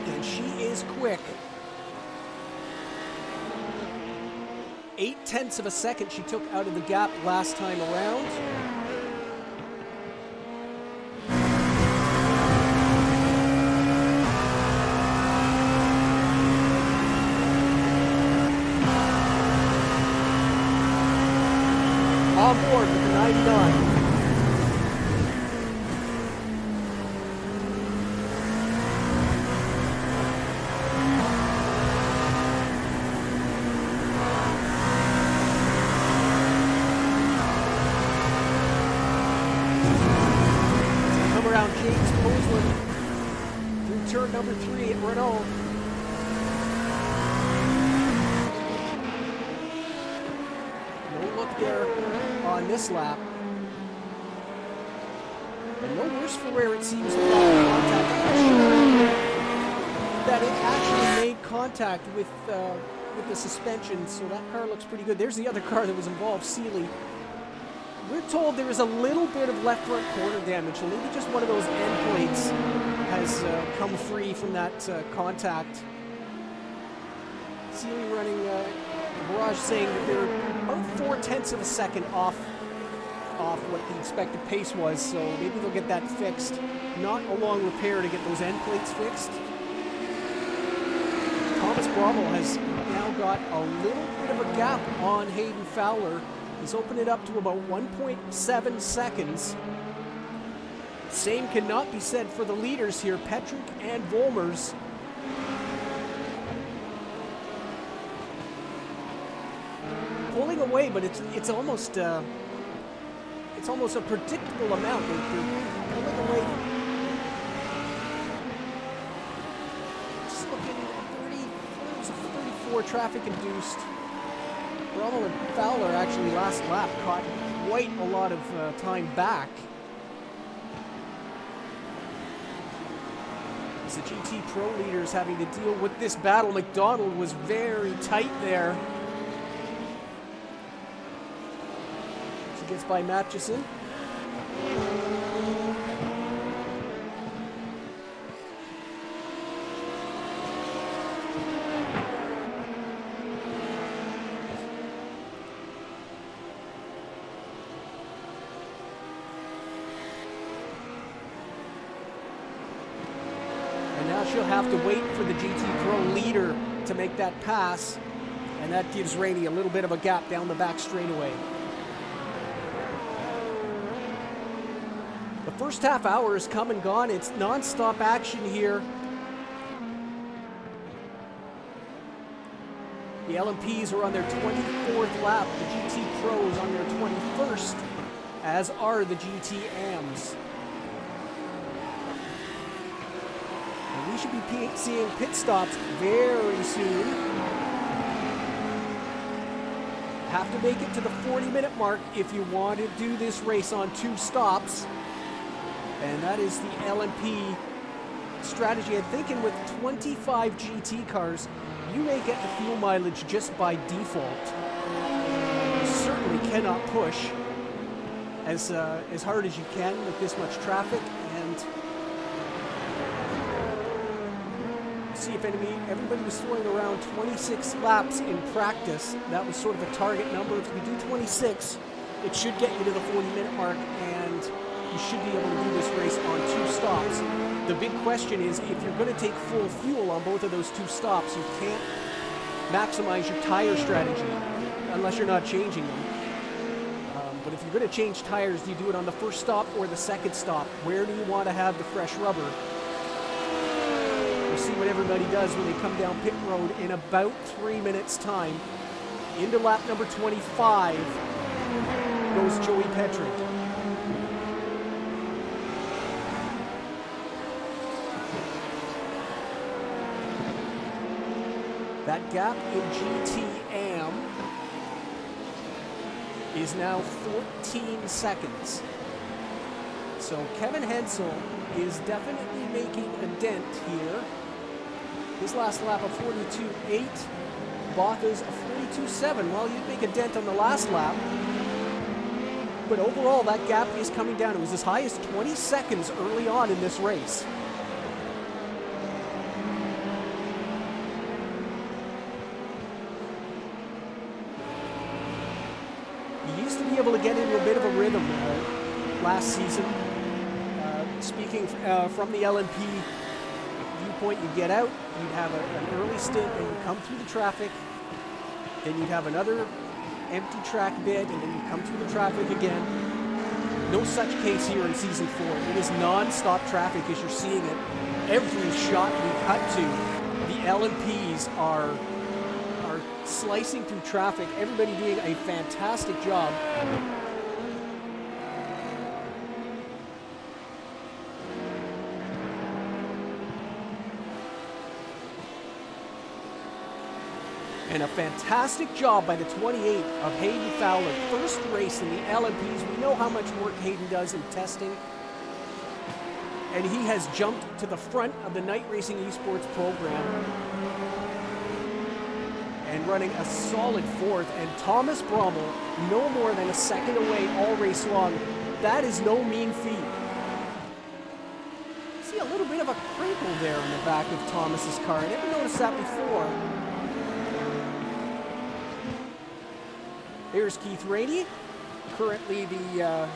And she is quick. 0.8 of a second she took out of the gap last time around. On board with the 99. Come around James Poseland through turn number 3 at Renault. No look there on this lap. And no worse for wear, it seems, that it actually made contact with the suspension, so that car looks pretty good. There's the other car that was involved, Seeley. We're told there is a little bit of left front corner damage, so maybe just one of those end plates has come free from that contact. Seeley running Barrage saying that they're about 0.4 of a second off what the expected pace was, so maybe they'll get that fixed. Not a long repair to get those end plates fixed. Thomas Bravo has now got a little bit of a gap on Hayden Fowler. He's opened it up to about 1.7 seconds. Same cannot be said for the leaders here, Petrick and Volmers. Pulling away, but it's almost a predictable amount. They're pulling away. Just looking at 34 traffic induced. Bravo and Fowler actually last lap caught quite a lot of time back. As the GT Pro leaders having to deal with this battle, McDonald was very tight there. She gets by Matchison. And now she'll have to wait for the GT Pro leader to make that pass. And that gives Rainey a little bit of a gap down the back straightaway. The first half hour has come and gone. It's non-stop action here. The LMPs are on their 24th lap. The GT Pros on their 21st, as are the GT AMs. And we should be seeing pit stops very soon. Have to make it to the 40-minute mark if you want to do this race on 2 stops. And that is the LMP strategy. I'm thinking with 25 GT cars, you may get the fuel mileage just by default. You certainly cannot push as hard as you can with this much traffic. And see if everybody was throwing around 26 laps in practice. That was sort of a target number. If you do 26, it should get you to the 40-minute mark, and you should be able to do this race on 2 stops. The big question is, if you're going to take full fuel on both of those 2 stops, you can't maximize your tire strategy unless you're not changing them. But if you're going to change tires, do you do it on the first stop or the second stop? Where do you want to have the fresh rubber? We'll see what everybody does when they come down pit road in about 3 minutes' time. Into lap number 25 goes Joey Petrick. That gap in GT AM is now 14 seconds. So Kevin Hensel is definitely making a dent here. His last lap of 42.8, Botha's a 42.7. Well, you'd make a dent on the last lap. But overall, that gap is coming down. It was as high as 20 seconds early on in this race. He used to be able to get into a bit of a rhythm last season. Speaking from the LMP viewpoint, you get out, you'd have an early stint, and you come through the traffic, then you'd have another empty track bit, and then you come through the traffic again. No such case here in Season 4. It is non-stop traffic as you're seeing it. Every shot we cut to, the LMPs are slicing through traffic. Everybody doing a fantastic job. And a fantastic job by the 28 of Hayden Fowler. First race in the LMPs. We know how much work Hayden does in testing. And he has jumped to the front of the Night Racing Esports program. And running a solid 4th. And Thomas Brommel, no more than a second away all race long. That is no mean feat. See a little bit of a crinkle there in the back of Thomas's car. I never noticed that before. Here's Keith Rainey, currently the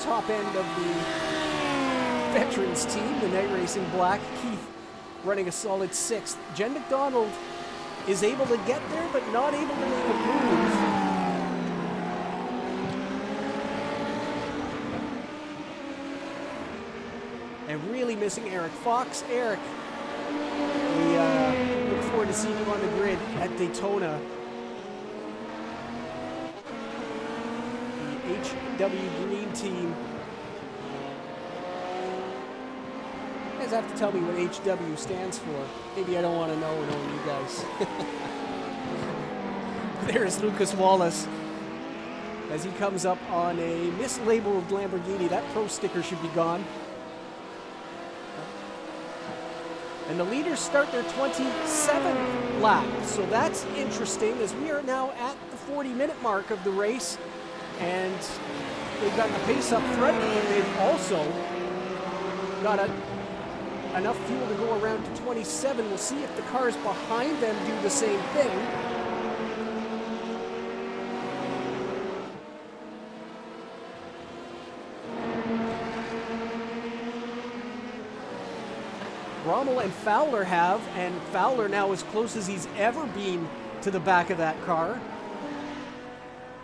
top end of the veterans team, the Night Racing Black. Keith running a solid 6th. Jen McDonald is able to get there, but not able to make a move. And really missing Eric Fox. Eric, we look forward to seeing you on the grid at Daytona. HW Green Team. You guys have to tell me what HW stands for. Maybe I don't want to know knowing you guys. There's Lucas Wallace as he comes up on a mislabeled Lamborghini. That pro sticker should be gone. And the leaders start their 27th lap. So that's interesting as we are now at the 40-minute mark of the race. And they've got the pace up front, but they've also got enough fuel to go around to 27. We'll see if the cars behind them do the same thing. Brommel and Fowler have, and Fowler now as close as he's ever been to the back of that car.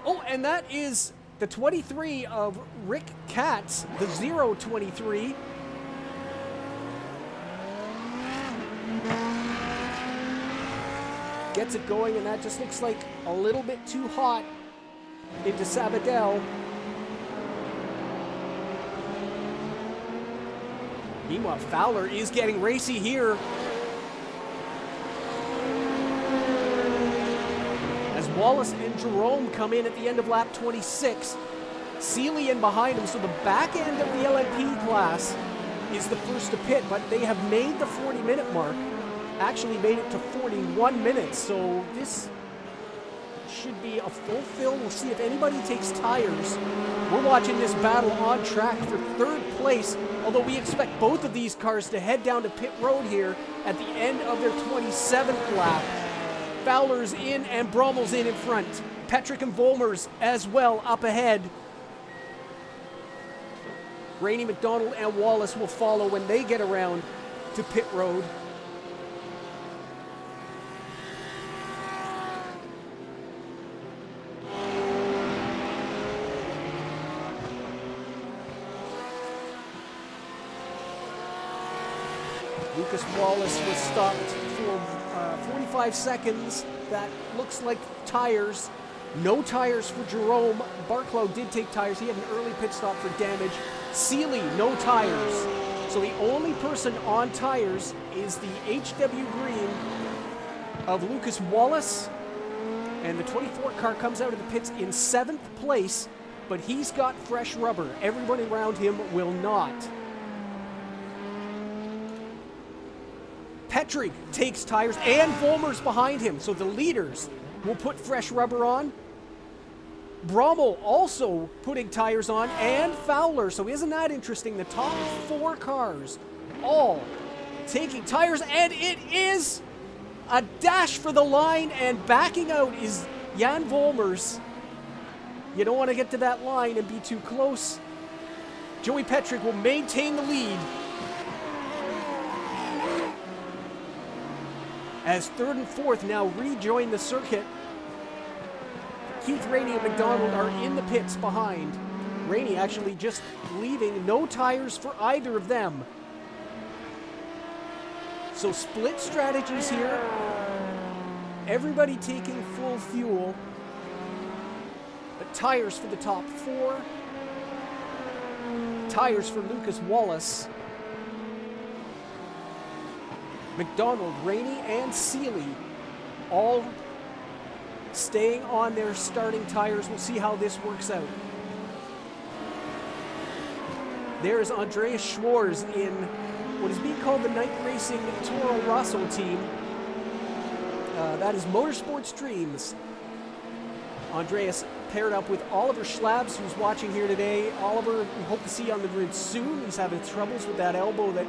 Oh, and that is the 23 of Rick Katz, the 023. Gets it going, and that just looks like a little bit too hot into Sabadell. Meanwhile, Fowler is getting racy here. As Wallace and Jerome come in at the end of lap 26. Seeley in behind him, so the back end of the LMP class is the first to pit, but they have made the 40-minute mark. Actually made it to 41 minutes, so this should be a full fill. We'll see if anybody takes tires. We're watching this battle on track for third place, although we expect both of these cars to head down to pit road here at the end of their 27th lap. Fowler's in and Brommel's in front. Petrick and Volmers as well up ahead. Rainey, McDonald, and Wallace will follow when they get around to pit road. Lucas Wallace was stopped for 45 seconds. That looks like tires. No tires for Jerome. Barclow did take tires. He had an early pit stop for damage. Seeley, no tires. So the only person on tires is the HW Green of Lucas Wallace. And the 24 car comes out of the pits in 7th place, but he's got fresh rubber. Everybody around him will not. Petrick takes tires, and Volmer's behind him, so the leaders will put fresh rubber on. Brommel also putting tires on, and Fowler. So isn't that interesting? The top 4 cars all taking tires, and it is a dash for the line, and backing out is Jan Volmers. You don't want to get to that line and be too close. Joey Petrick will maintain the lead as 3rd and 4th now rejoin the circuit. Keith Rainey and McDonald are in the pits behind. Rainey actually just leaving, no tires for either of them. So split strategies here. Everybody taking full fuel. But tires for the top 4. Tires for Lucas Wallace. McDonald, Rainey, and Seeley all staying on their starting tires. We'll see how this works out. There's Andreas Schwarz in what is being called the Night Racing Toro Rosso team. That is Motorsports Dreams. Andreas paired up with Oliver Schlabs, who's watching here today. Oliver, we hope to see on the grid soon. He's having troubles with that elbow that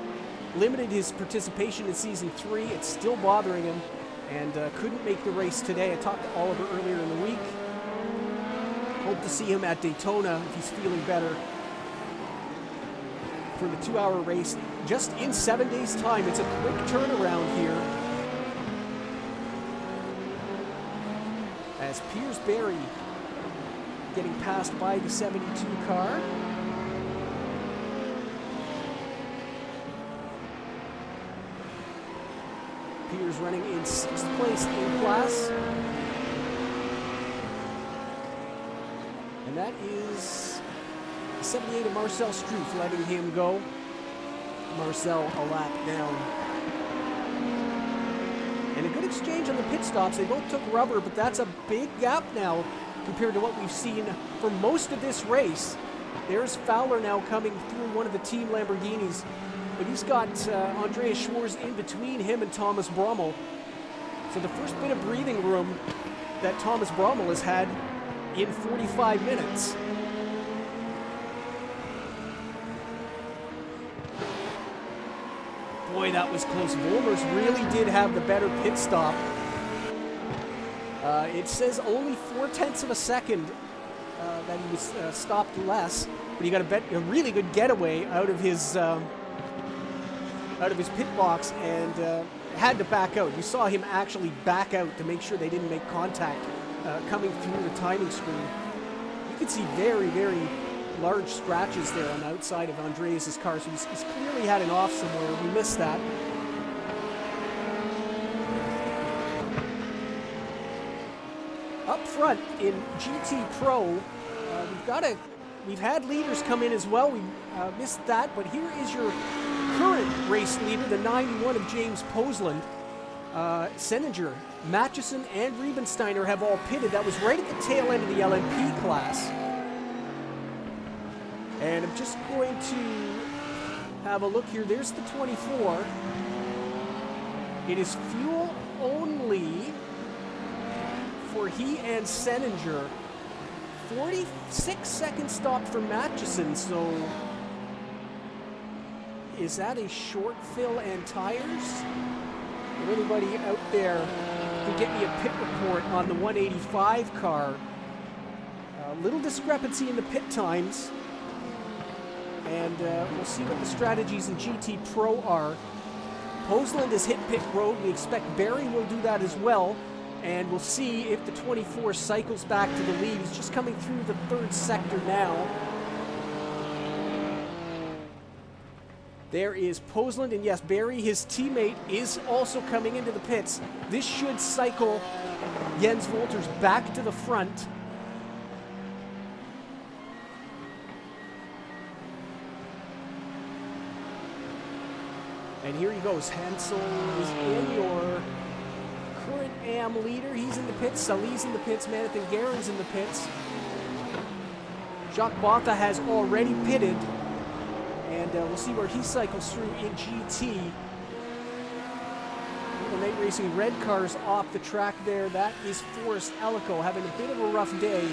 limited his participation in Season 3. It's still bothering him, and couldn't make the race today. I talked to Oliver earlier in the week. Hope to see him at Daytona if he's feeling better for the 2-hour race. Just in 7 days' time. It's a quick turnaround here. As Piers Berry getting passed by the 72 car. Piers running in 6th place in class. And that is 78 of Marcel Struth letting him go. Marcel a lap down. And a good exchange on the pit stops. They both took rubber, but that's a big gap now compared to what we've seen for most of this race. There's Fowler now coming through one of the team Lamborghinis. But he's got Andreas Schwarz in between him and Thomas Brommel. So the first bit of breathing room that Thomas Brommel has had in 45 minutes. Boy, that was close. Volmers really did have the better pit stop. It says only 0.4 of a second that he was stopped less, but he got a really good getaway out of his out of his pit box and had to back out. You saw him actually back out to make sure they didn't make contact coming through the timing screen. You can see very, very large scratches there on the outside of Andreas' car, so he's clearly had an off somewhere. We missed that. Up front in GT Pro, we've had leaders come in as well. We missed that, but here is your current race leader, the 91 of James Posland. Seninger, Matchison, and Riebensteiner have all pitted. That was right at the tail end of the LMP class. And I'm just going to have a look here. There's the 24. It is fuel only for he and Seninger. 46-second stop for Matchison, so is that a short fill and tires? If anybody out there can get me a pit report on the 185 car. A little discrepancy in the pit times, and we'll see what the strategies in GT Pro are. Posland has hit pit road. We expect Barry will do that as well. And we'll see if the 24 cycles back to the lead. He's just coming through the third sector now. There is Posland, and yes, Barry, his teammate, is also coming into the pits. This should cycle Jens Wolters back to the front. And here he goes. Hansel is in, your current AM leader. He's in the pits. Salih's in the pits. Manathan Guerin's in the pits. Jacques Botha has already pitted. And we'll see where he cycles through in GT. The night racing red cars off the track there. That is Forrest Ellico having a bit of a rough day.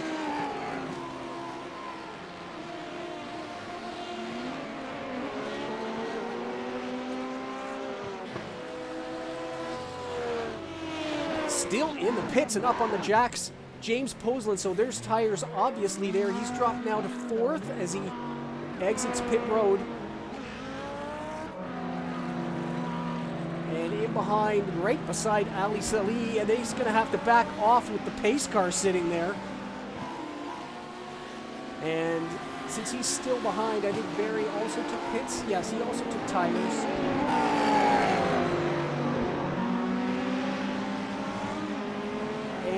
Still in the pits and up on the jacks, James Posland. So there's tires obviously there. He's dropped now to fourth as he exits pit road. And in behind, right beside Ali Salih, and he's going to have to back off with the pace car sitting there. And since he's still behind, I think Barry also took pits. Yes, he also took tires.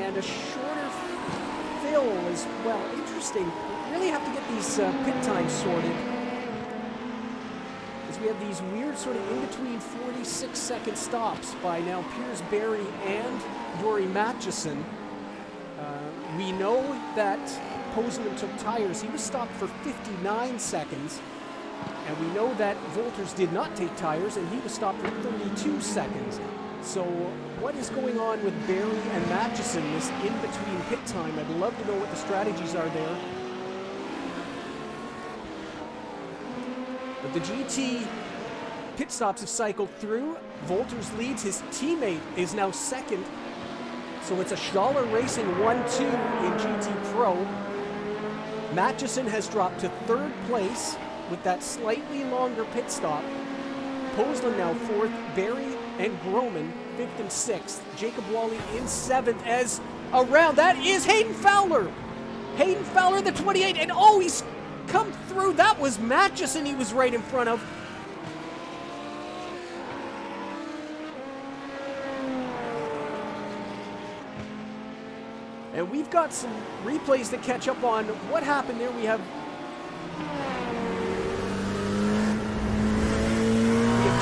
A shorter fill as well. Interesting. We really have to get these pit times sorted, because we have these weird sort of in-between 46-second stops by now Piers Barry and Dory Matchison. We know that Posland took tires. He was stopped for 59 seconds. And we know that Wolters did not take tires, and he was stopped for 32 seconds. So what is going on with Barry and Matchison, this in-between pit time? I'd love to know what the strategies are there. But the GT pit stops have cycled through. Wolters leads. His teammate is now second. So it's a Schaller Racing 1-2 in GT Pro. Matchison has dropped to third place with that slightly longer pit stop. Posland now fourth. Barry and Groman, fifth and sixth. Jacob Wally in seventh as around. That is Hayden Fowler. Hayden Fowler, the 28, and oh, he's come through. That was Matchison he was right in front of. And we've got some replays to catch up on what happened there. We have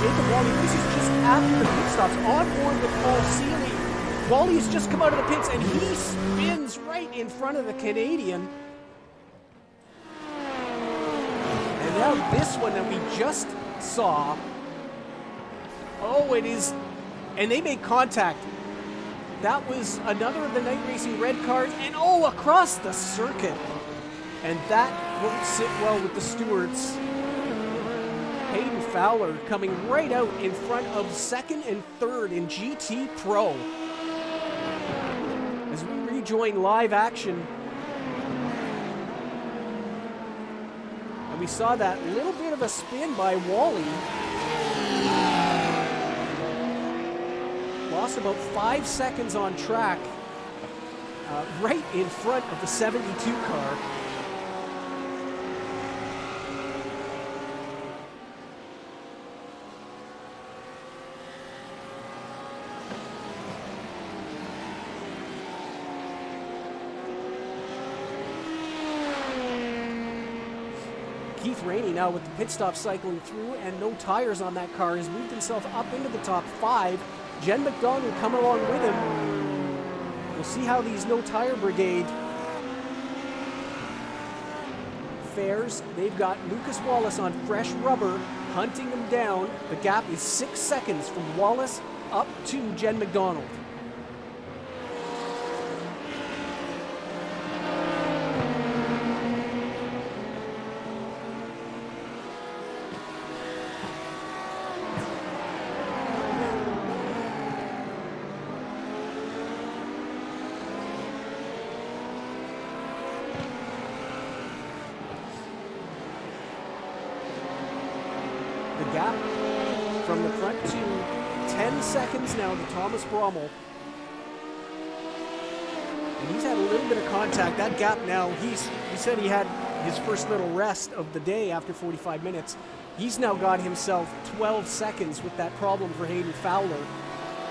Jacob Wally. This is just after the pit stops, on board with Paul Seeley. Wally has just come out of the pits, and he spins right in front of the Canadian. And now this one that we just saw. Oh, it is. And they made contact. That was another of the night racing red cars, and oh, across the circuit. And that won't sit well with the stewards. Hayden Fowler coming right out in front of second and third in GT Pro. As we rejoin live action. And we saw that little bit of a spin by Wally. lost about 5 seconds on track, right in front of the 72 car. Keith Rainey now with the pit stop cycling through and no tires on that car has moved himself up into the top 5. Jen McDonald coming along with him. We'll see how these no tire brigade fares. They've got Lucas Wallace on fresh rubber hunting him down. The gap is 6 seconds from Wallace up to Jen McDonald. The gap from the front to 10 seconds now to Thomas Brommel. And he's had a little bit of contact. That gap now, he said he had his first little rest of the day after 45 minutes. He's now got himself 12 seconds with that problem for Hayden Fowler.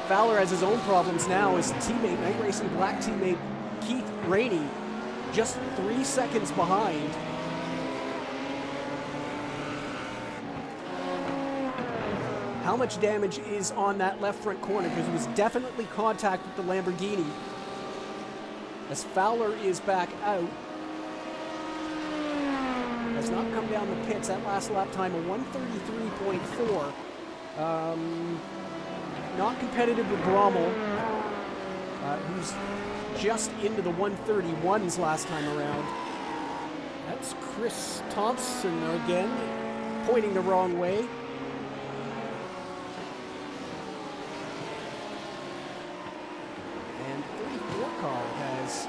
Fowler has his own problems now. His teammate, Night Racing Black teammate Keith Rainey, just 3 seconds behind. How much damage is on that left front corner? Because it was definitely contact with the Lamborghini. As Fowler is back out. Has not come down the pits. That last lap time of 1:33.4. Not competitive with Brommel, who's just into the 1:31s last time around. That's Chris Thompson again, pointing the wrong way. Has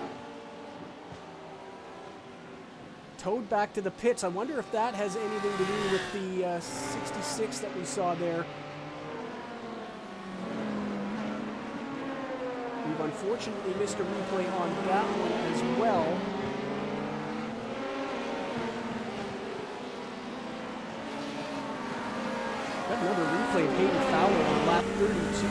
towed back to the pits. I wonder if that has anything to do with the 66 that we saw there. We've unfortunately missed a replay on that one as well. Got another replay of Hayden Fowler on lap 32.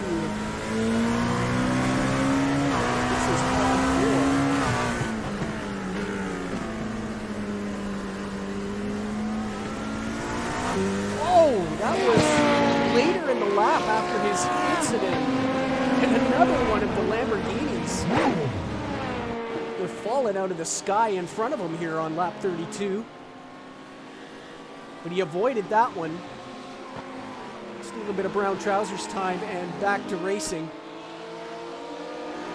Oh, that was later in the lap after his incident. And another one of the Lamborghinis. They're falling out of the sky in front of him here on lap 32. But he avoided that one. Just a little bit of brown trousers time and back to racing.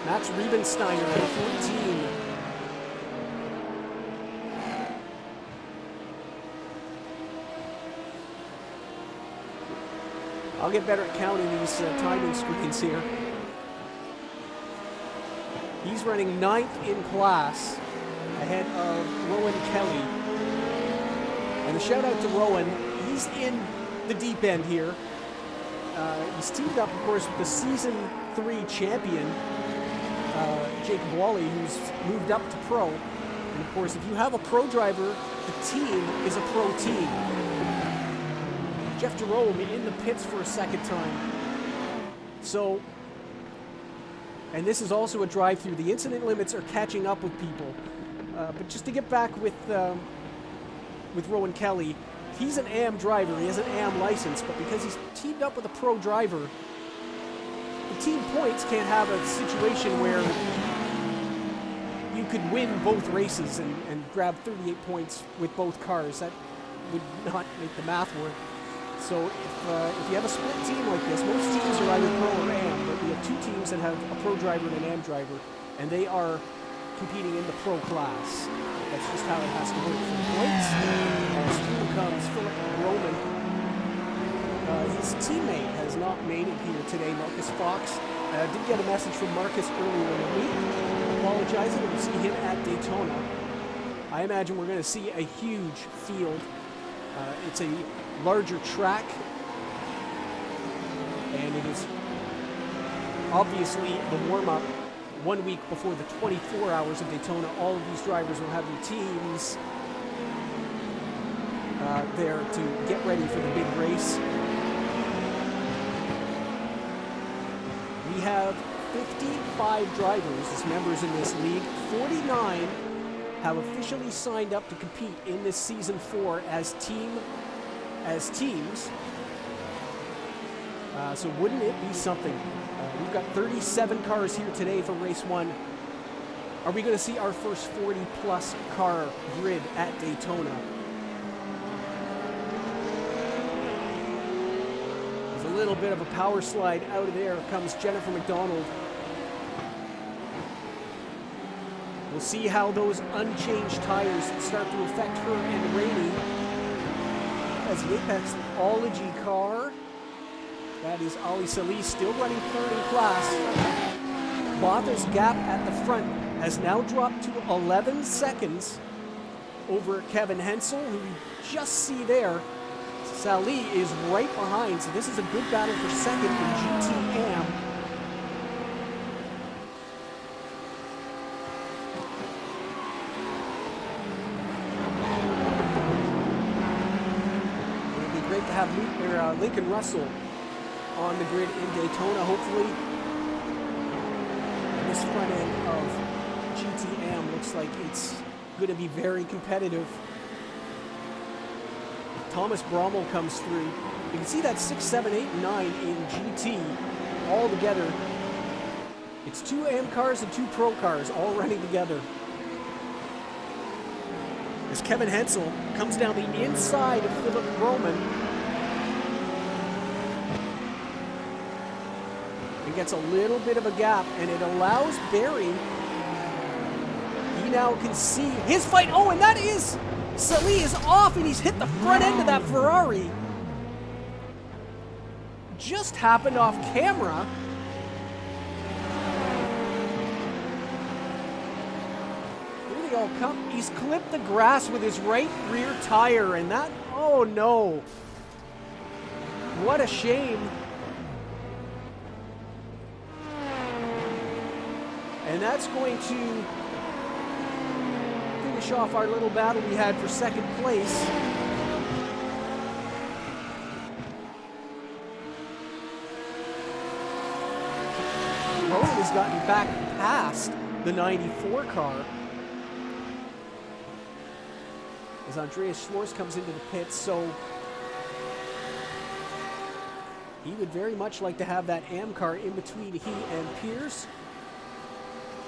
Max Riebensteiner at 14. I'll get better at counting these timing screens here. He's running 9th in class ahead of Rowan Kelly. And a shout out to Rowan. He's in the deep end here. He's teamed up, of course, with the Season 3 champion, Jacob Wally, who's moved up to pro. And of course, if you have a pro driver, the team is a pro team. Jeff Jerome in the pits for a second time. So, and this is also a drive-through. The incident limits are catching up with people. But just to get back with Rowan Kelly, he's an AM driver. He has an AM license, but because he's teamed up with a pro driver, the team points can't have a situation where you could win both races and grab 38 points with both cars. That would not make the math work. So if you have a split team like this, most teams are either pro or AM, but we have two teams that have a pro driver and an AM driver, and they are competing in the pro class. That's just how it has to work for the points. As through comes Philip Roman. His teammate has not made it here today, Marcus Fox. Did get a message from Marcus earlier in the week, apologizing. We'll see him at Daytona. I imagine we're going to see a huge field. It's a larger track, and it is obviously the warm-up 1 week before the 24 hours of Daytona. All of these drivers will have their teams there to get ready for the big race. We have 55 drivers as members in this league. 49 have officially signed up to compete in this season 4 as teams. So wouldn't it be something? We've got 37 cars here today from race 1. Are we going to see our first 40-plus car grid at Daytona? There's a little bit of a power slide out of there. Comes Jennifer McDonald. We'll see how those unchanged tires start to affect her and Rainey as the Apexology car. That is Ali Salis still running third in class. Botha's gap at the front has now dropped to 11 seconds over Kevin Hensel, who we just see there. Sali is right behind, so this is a good battle for second in GT-AM. It'd be great to have Lincoln Russell on the grid in Daytona, hopefully. And this front end of GT-AM looks like it's going to be very competitive. Thomas Brommel comes through. You can see that 6, 7, 8, 9 in GT all together. It's 2 AM cars and 2 Pro cars all running together. As Kevin Hensel comes down the inside of Philip Roman and gets a little bit of a gap, and it allows Barry. He now can see his fight. Oh, and that is Sali is off, and he's hit the front end of that Ferrari. Just happened off camera. Here they all come. He's clipped the grass with his right rear tire, and that, oh no. What a shame. And that's going to finish off our little battle we had for second place. Rowan has gotten back past the 94 car as Andreas Schwartz comes into the pits, so he would very much like to have that AM car in between he and Pierce.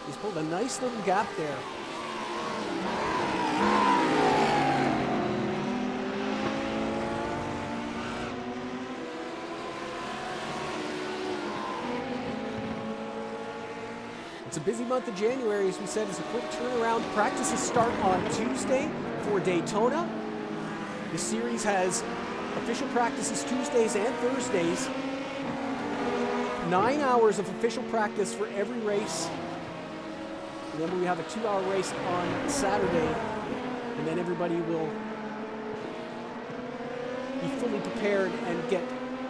He's pulled a nice little gap there. It's a busy month of January, as we said. It's a quick turnaround. Practices start on Tuesday for Daytona. The series has official practices Tuesdays and Thursdays. 9 hours of official practice for every race. And then we have a 2-hour race on Saturday, and then everybody will be fully prepared and get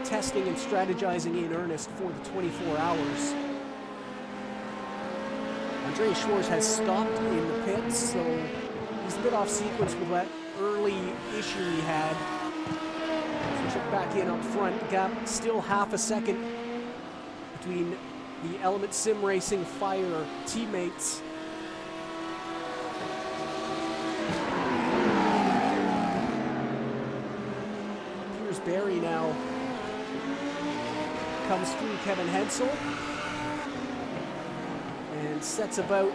testing and strategizing in earnest for the 24 hours. Andreas Schwartz has stopped in the pits, so he's a bit off sequence with that early issue he had. So check back in up front. The gap still half a second between the Element Sim Racing Fire teammates. Barry now comes through Kevin Hensel and sets about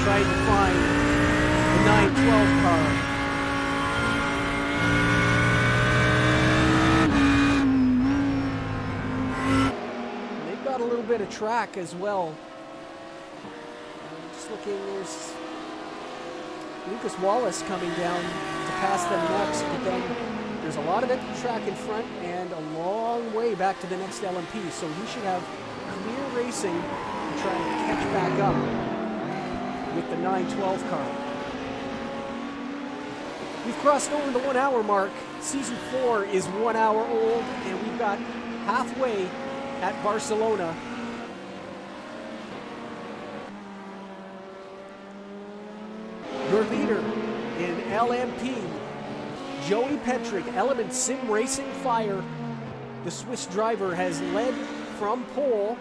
trying to find the 912 car. And they've got a little bit of track as well. Just looking, there's Lucas Wallace coming down to pass them next, but then there's a lot of empty track in front and a long way back to the next LMP, so he should have clear racing to try and catch back up with the 912 car. We've crossed over the 1 hour mark. Season 4 is 1 hour old, and we've got halfway at Barcelona. Your leader in LMP, Joey Petrick, Element Sim Racing Fire. The Swiss driver has led from pole,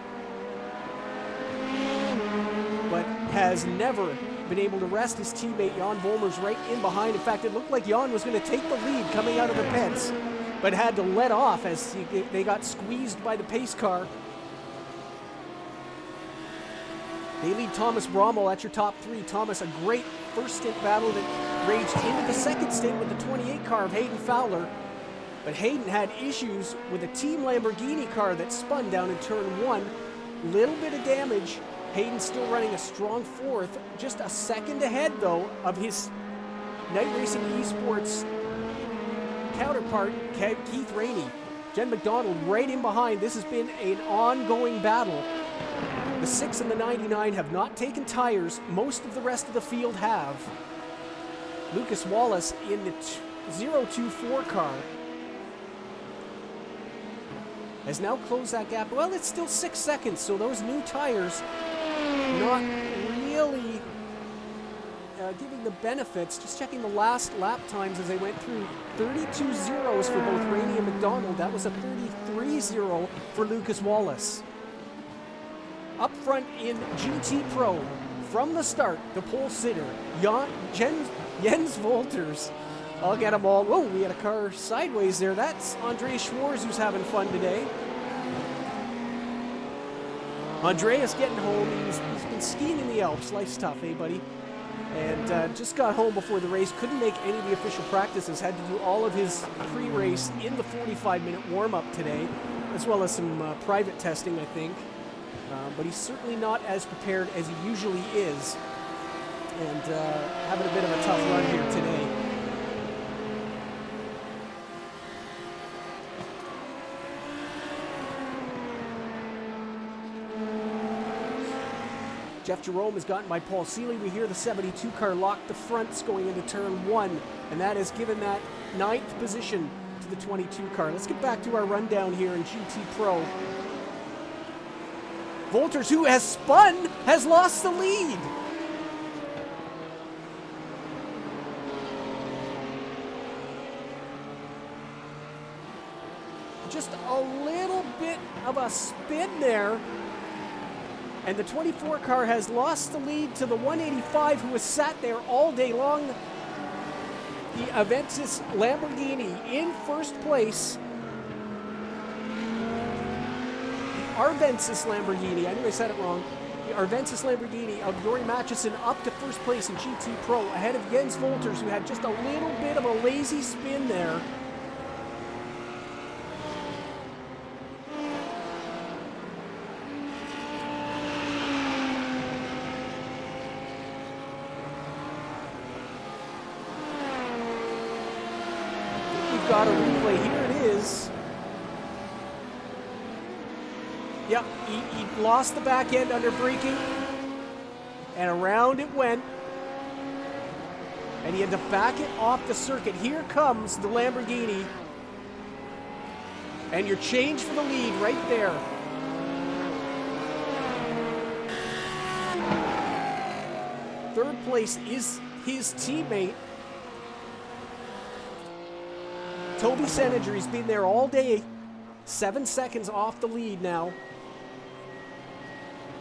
but has never been able to rest his teammate Jan Volmers right in behind. In fact, it looked like Jan was going to take the lead coming out of the pits, but had to let off as they got squeezed by the pace car. They lead Thomas Brommel at your top three. Thomas, a great first stint battle that raged into the second stint with the 28 car of Hayden Fowler. But Hayden had issues with a Team Lamborghini car that spun down in turn 1. Little bit of damage. Hayden still running a strong fourth. Just a second ahead, though, of his Night Racing Esports counterpart, Keith Rainey. Jen McDonald right in behind. This has been an ongoing battle. The 6 and the 99 have not taken tires. Most of the rest of the field have. Lucas Wallace in the 024 car has now closed that gap. Well, it's still 6 seconds, so those new tires not really giving the benefits. Just checking the last lap times as they went through. 32 zeros for both Rainey and McDonald. That was a 33-0 for Lucas Wallace. Up front in GT Pro, from the start, the pole sitter, Jens Wolters. I'll get them all. Whoa, we had a car sideways there. That's Andreas Schwarz who's having fun today. Andreas getting home. He's been skiing in the Alps. Life's tough, eh, buddy? And just got home before the race. Couldn't make any of the official practices. Had to do all of his pre-race in the 45-minute warm-up today, as well as some private testing, I think. But he's certainly not as prepared as he usually is. And having a bit of a tough run here today. Jeff Jerome has gotten by Paul Seeley. We hear the 72 car lock the fronts going into turn 1, and that has given that 9th position to the 22 car. Let's get back to our rundown here in GT Pro. Wolters, who has spun, has lost the lead. Just a little bit of a spin there. And the 24 car has lost the lead to the 185 who has sat there all day long. The Avensis Lamborghini in first place. The Arvensis Lamborghini, I knew I said it wrong. The Arvensis Lamborghini of Yori Matchison up to first place in GT Pro ahead of Jens Wolters, who had just a little bit of a lazy spin there. Got a replay. Here it is. Yep, he lost the back end under braking, and around it went, and he had to back it off the circuit. Here comes the Lamborghini, and your change for the lead right there. Third place is his teammate Toby Seninger. He's been there all day. 7 seconds off the lead now.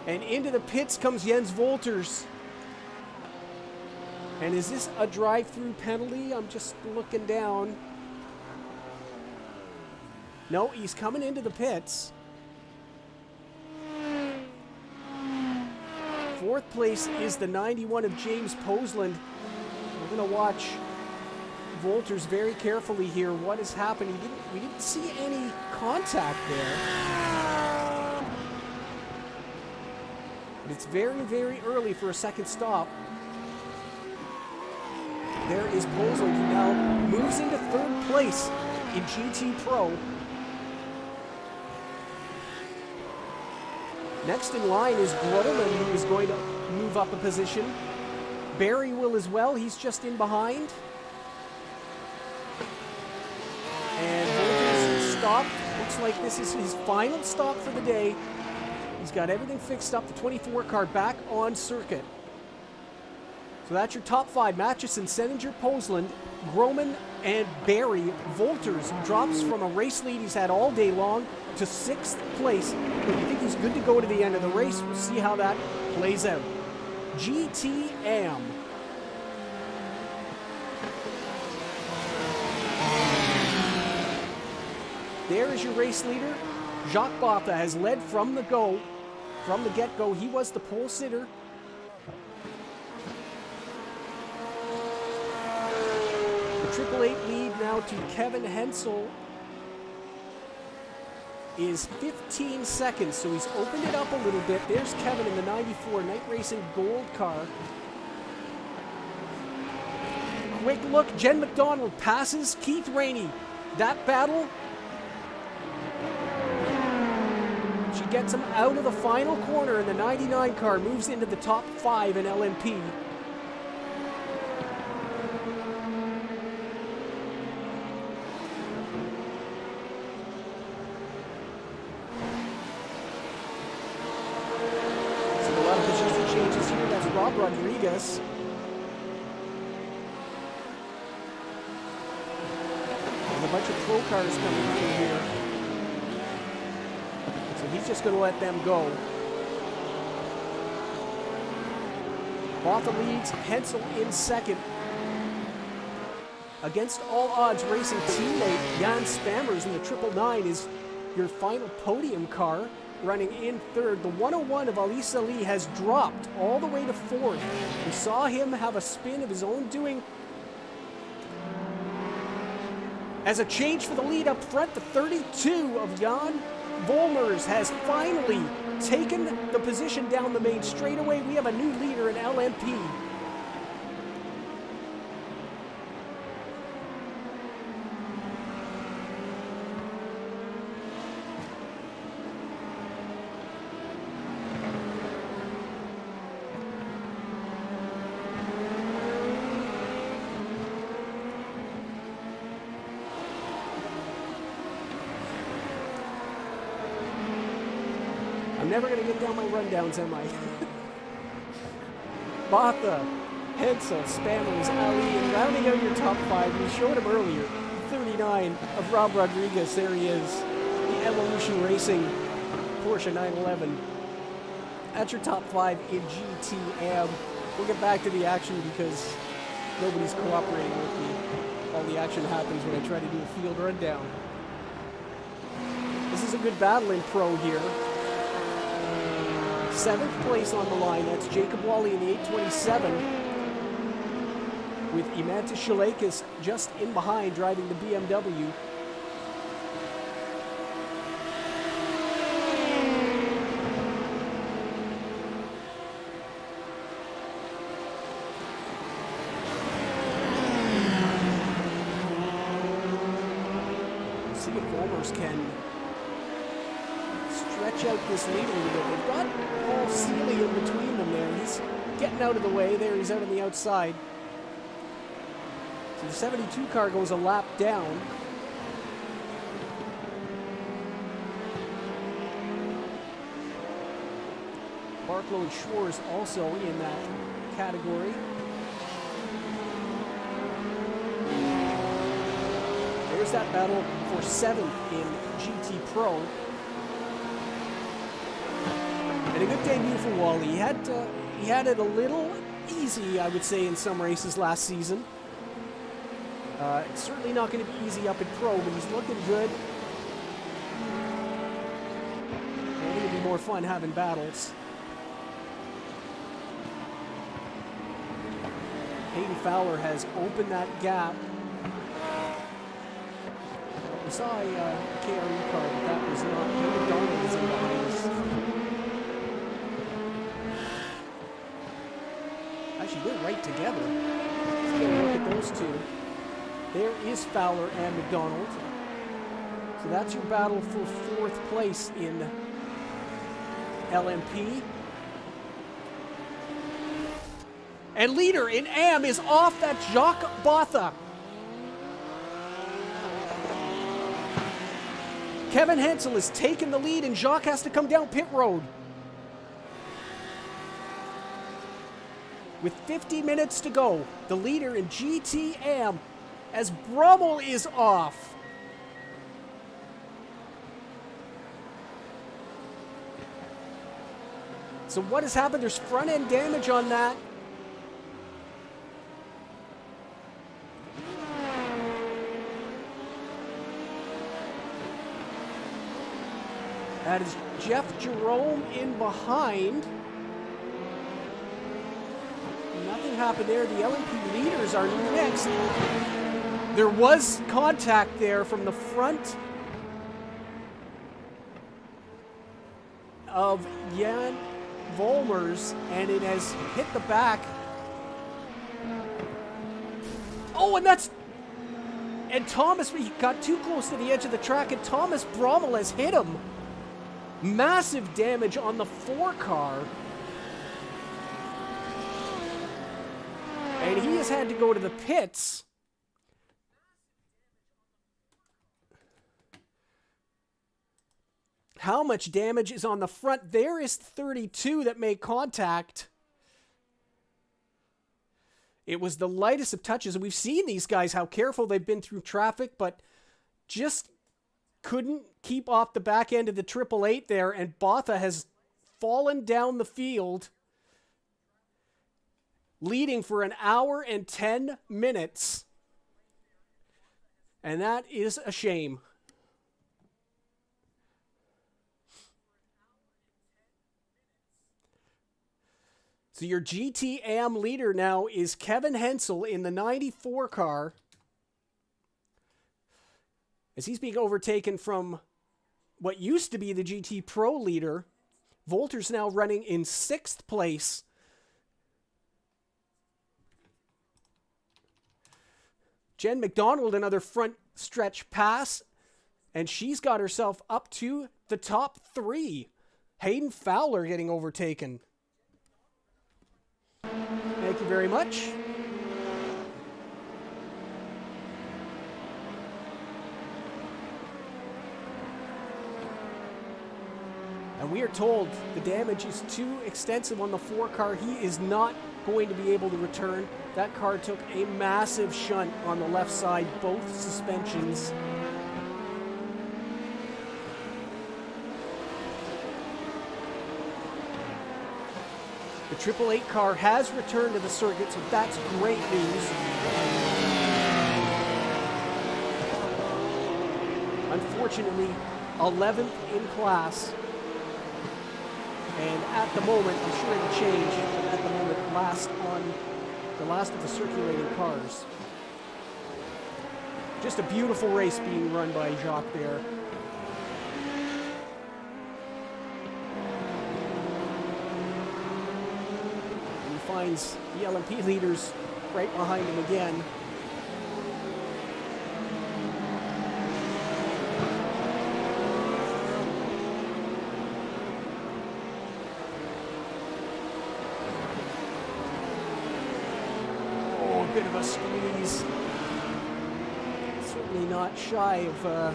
And into the pits comes Jens Wolters. And is this a drive-through penalty? I'm just looking down. No, he's coming into the pits. Fourth place is the 91 of James Posland. We're going to watch Wolters very carefully here. What has happened? We didn't see any contact there. But it's very, very early for a second stop. There is Posland, who now moves into third place in GT Pro. Next in line is Groman, who is going to move up a position. Barry will as well. He's just in behind. stopped. Looks like this is his final stop for the day. He's got everything fixed up. The 24 car back on circuit. So that's your top 5. Matchison, Senninger, Posland, Groman, and Barry. Volters drops from a race lead he's had all day long to 6th place. But you think he's good to go to the end of the race. We'll see how that plays out. GTM. There is your race leader. Jacques Botha has led from the get-go. He was the pole sitter. The 888 lead now to Kevin Hensel is 15 seconds, so he's opened it up a little bit. There's Kevin in the 94 Night Racing Gold car. Quick look, Jen McDonald passes Keith Rainey. That battle, she gets him out of the final corner, and the 99 car moves into the top 5 in LMP. Rodriguez. There's a bunch of pro cars coming through here. So he's just going to let them go. Botha leads, Hensel in second. Against all odds, racing teammate Jan Spammers in the 999 is your final podium car. Running in third. The 101 of Ali Salih has dropped all the way to fourth. We saw him have a spin of his own doing. As a change for the lead up front, the 32 of Jan Volmers has finally taken the position down the main straightaway. We have a new leader in LMP. I'm never going to get down my rundowns, am I? Botha, Hensel, Spammers, Ali, and rounding out your top 5, we showed him earlier, 39 of Rob Rodriguez. There he is, the Evolution Racing Porsche 911. That's your top 5 in GTM. We'll get back to the action because nobody's cooperating with me. All the action happens when I try to do a field rundown. This is a good battle in pro here. 7th place on the line, that's Jacob Wally in the 827, with Imantas Shulakis just in behind driving the BMW. Let's see if Volmers can stretch out this lead a little bit. They've got Paul Seeley in between them there. He's getting out of the way. There, he's out on the outside. So the 72 car goes a lap down. Barklow and Schwarz also in that category. There's that battle for 7th in GT Pro. And a good debut for Wally. He had it a little easy, I would say, in some races last season. It's certainly not going to be easy up at Pro, but he's looking good. It's going to be more fun having battles. Hayden Fowler has opened that gap. We saw a KRL car, but that was not. Hayden Donald is in behind us. Actually, they're right together. Let's get a look at those two. There is Fowler and McDonald. So that's your battle for 4th place in LMP. And leader in AM is off. That's Jacques Botha. Kevin Hensel has taken the lead, and Jacques has to come down pit road. With 50 minutes to go, the leader in GTM, as Brummel is off. So what has happened? There's front end damage on that. That is Jeff Jerome in behind. Nothing happened there. The LMP leaders are next. There was contact there from the front of Jan Volmers, and it has hit the back. Oh, and that's... And Thomas, he got too close to the edge of the track, and Thomas Brummel has hit him. Massive damage on the 4 car. And he has had to go to the pits. How much damage is on the front? There is 32 that made contact. It was the lightest of touches. And we've seen these guys, how careful they've been through traffic, but just couldn't keep off the back end of the 888 there. And Botha has fallen down the field, leading for an hour and 10 minutes. And that is a shame. So your GTM leader now is Kevin Hensel in the 94 car, as he's being overtaken from what used to be the GT Pro leader. Volter's now running in 6th place. Jen McDonald, another front stretch pass, and she's got herself up to the top 3. Hayden Fowler getting overtaken. Thank you very much. And we are told the damage is too extensive on the 4 car. He is not going to be able to return. That car took a massive shunt on the left side, both suspensions. The 888 car has returned to the circuit, so that's great news. Unfortunately, 11th in class. And at the moment, I'm sure it'll change, but at the moment, last on the last of the circulating cars. Just a beautiful race being run by Jacques there. Finds the LMP leaders right behind him again. Oh, a bit of a squeeze. Certainly not shy of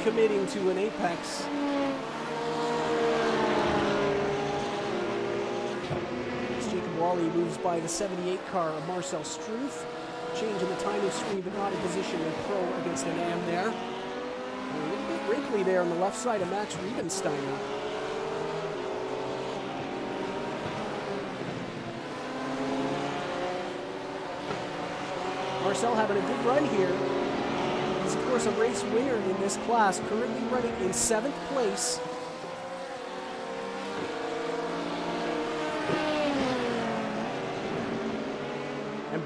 committing to an apex. Wally moves by the 78 car of Marcel Struth, changing the timing screen, but not in position with Pro against an AM there. A little bit wrinkly there on the left side of Max Riebensteiner. Marcel having a good run here. He's of course a race winner in this class, currently running in 7th place.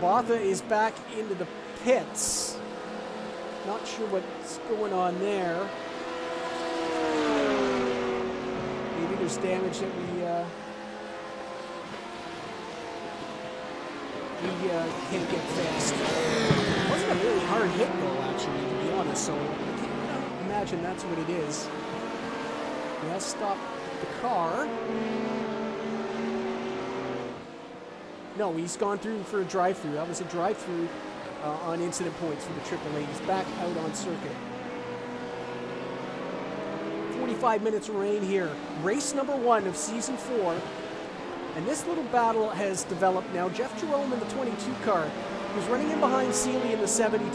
Botha is back into the pits. Not sure what's going on there. Maybe there's damage that we can't get fixed. It wasn't a really hard hit though, actually, to be honest, so I can't imagine that's what it is. He has stopped the car. No, he's gone through for a drive-through. That was a drive-through on incident points for the AAA. He's back out on circuit. 45 minutes of rain here. Race number 1 of season 4. And this little battle has developed now. Jeff Jerome in the 22 car was running in behind Seeley in the 72.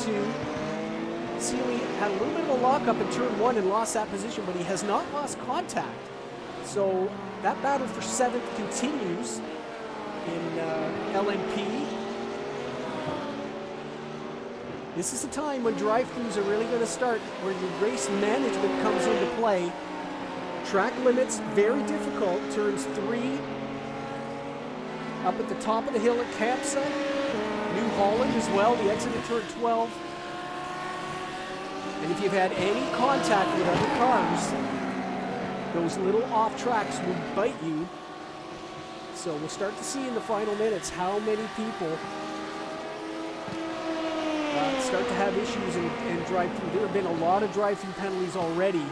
Seeley had a little bit of a lockup in turn 1 and lost that position, but he has not lost contact. So that battle for 7th continues in LMP. This is a time when drive-thrus are really going to start, where your race management comes into play. Track limits, very difficult. Turns 3, up at the top of the hill at Campsa. New Holland as well, the exit at turn 12. And if you've had any contact with other cars, those little off tracks will bite you. So we'll start to see in the final minutes how many people start to have issues and drive through. There have been a lot of drive-through penalties already.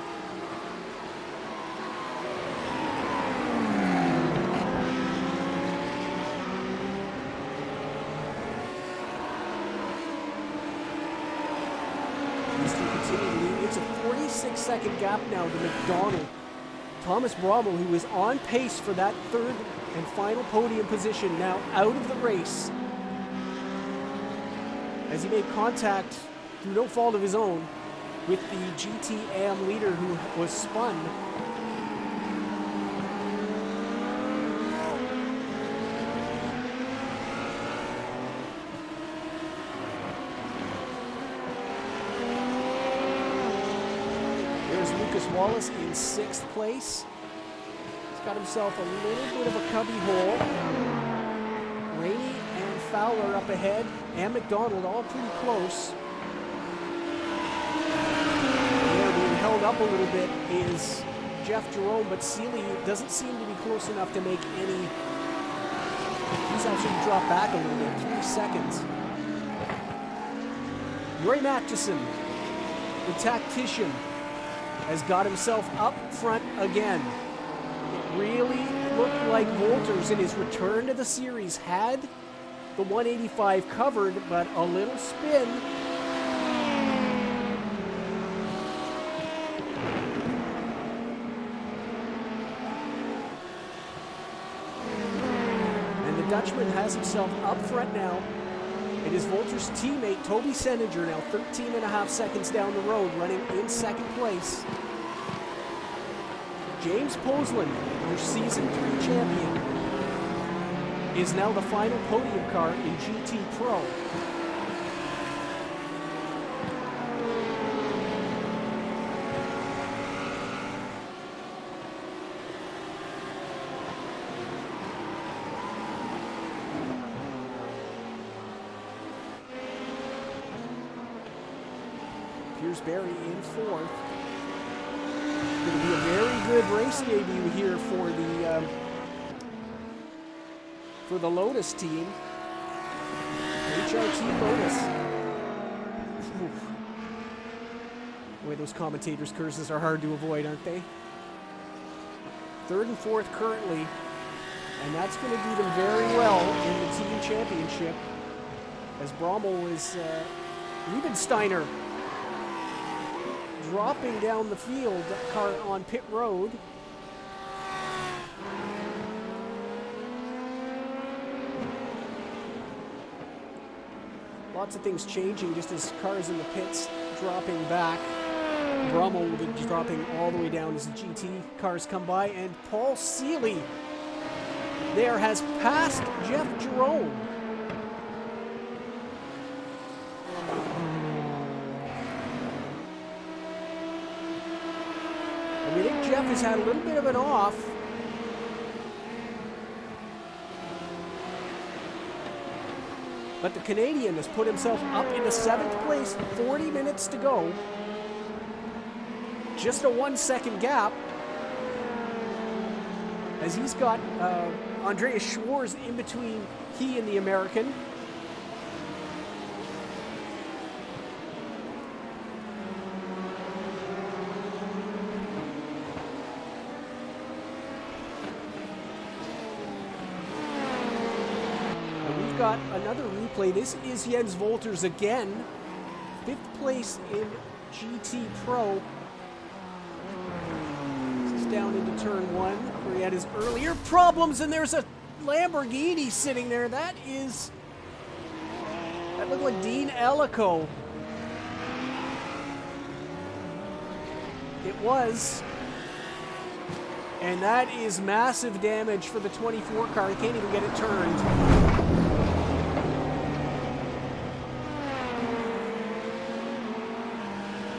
These two continue to lead. It's a 46-second gap now to McDonald. Thomas Bromell, who is on pace for that 3rd and final podium position, now out of the race, as he made contact through no fault of his own with the GTM leader who was spun. There's Lucas Wallace in 6th place. He's got himself a little bit of a cubby hole. Rainey and Fowler up ahead, and McDonald all pretty close. There, being held up a little bit is Jeff Jerome, but Seeley doesn't seem to be close enough to make any. He's actually dropped back a little bit, 3 seconds. Roy Matchison, the tactician, has got himself up front again. It really looked like Wolters in his return to the series had the 185 covered, but a little spin. And the Dutchman has himself up front now. It is Wolters' teammate Toby Seninger now 13.5 seconds down the road, running in 2nd place. James Poslan, your season 3 champion, is now the final podium car in GT Pro. Piersbury in 4th. Going to be a very good race debut here for the Lotus team. HRT Lotus. Boy, those commentators' curses are hard to avoid, aren't they? 3rd and 4th currently, and that's going to do them very well in the team championship, as Bromell is Liebensteiner dropping down the field, car on pit road. Lots of things changing just as cars in the pits dropping back. Bromell will be dropping all the way down as the GT cars come by, and Paul Seeley there has passed Jeff Jerome. And we think Jeff has had a little bit of an off. But the Canadian has put himself up into 7th place, 40 minutes to go. Just a 1 second gap, as he's got Andreas Schwarz in between he and the American. Got another replay. This is Jens Wolters again, 5th place in GT Pro. down into turn 1 where he had his earlier problems, and there's a Lamborghini sitting there. That looked like Dean Ellico. It was. And that is massive damage for the 24 car. He can't even get it turned.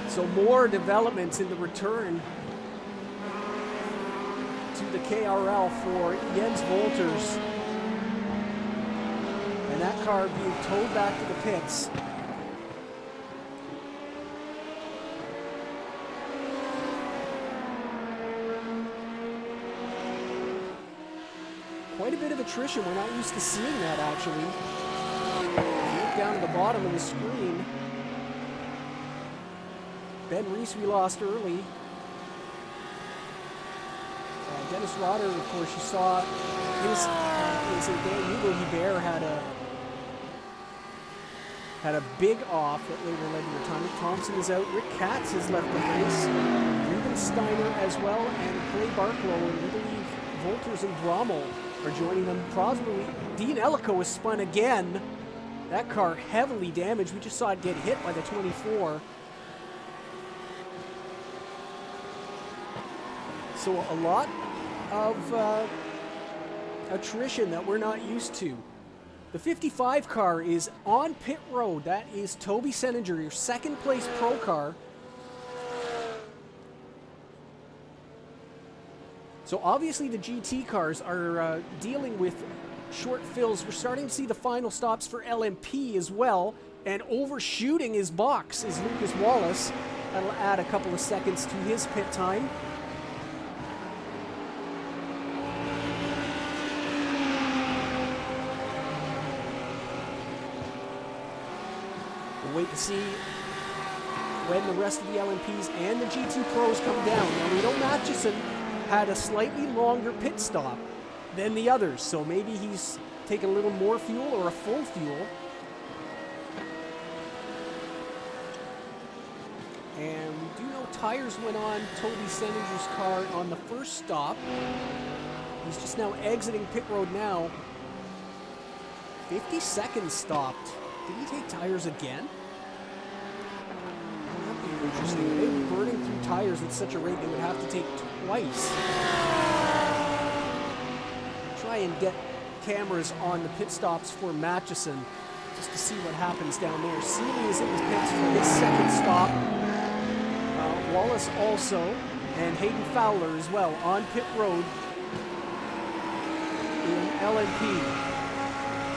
So more developments in the return to the KRL for Jens Wolters. And that car being towed back to the pits. Quite a bit of attrition. We're not used to seeing that, actually. Look down at the bottom of the screen. Ben Reese we lost early. Dennis Rotter, of course, you saw his Hugo Hubert had a big off that later led to retirement. Thompson is out. Rick Katz has left the race. Ruben Steiner as well, and Clay Barklow, and we believe Wolters and Brommel are joining them. Probably Dean Ellico was spun again. That car heavily damaged. We just saw it get hit by the 24. So a lot of attrition that we're not used to. The 55 car is on pit road. That is Toby Seninger, your second place pro car. So obviously the GT cars are dealing with short fills. We're starting to see the final stops for LMP as well. And overshooting his box is Lucas Wallace. That'll add a couple of seconds to his pit time. We'll wait to see when the rest of the LMPs and the GT Pros come down. Now, Rito Matchison had a slightly longer pit stop than the others, so maybe he's taken a little more fuel or a full fuel. And we do know tires went on Toby Seninger's car on the first stop. He's just now exiting pit road now. 50 seconds stopped. Did he take tires again? That'd be interesting. They'd be burning through tires at such a rate they would have to take twice. Try and get cameras on the pit stops for Matchison just to see what happens down there. Seeley is in the pits for his second stop. Wallace also, and Hayden Fowler as well on pit road in LMP.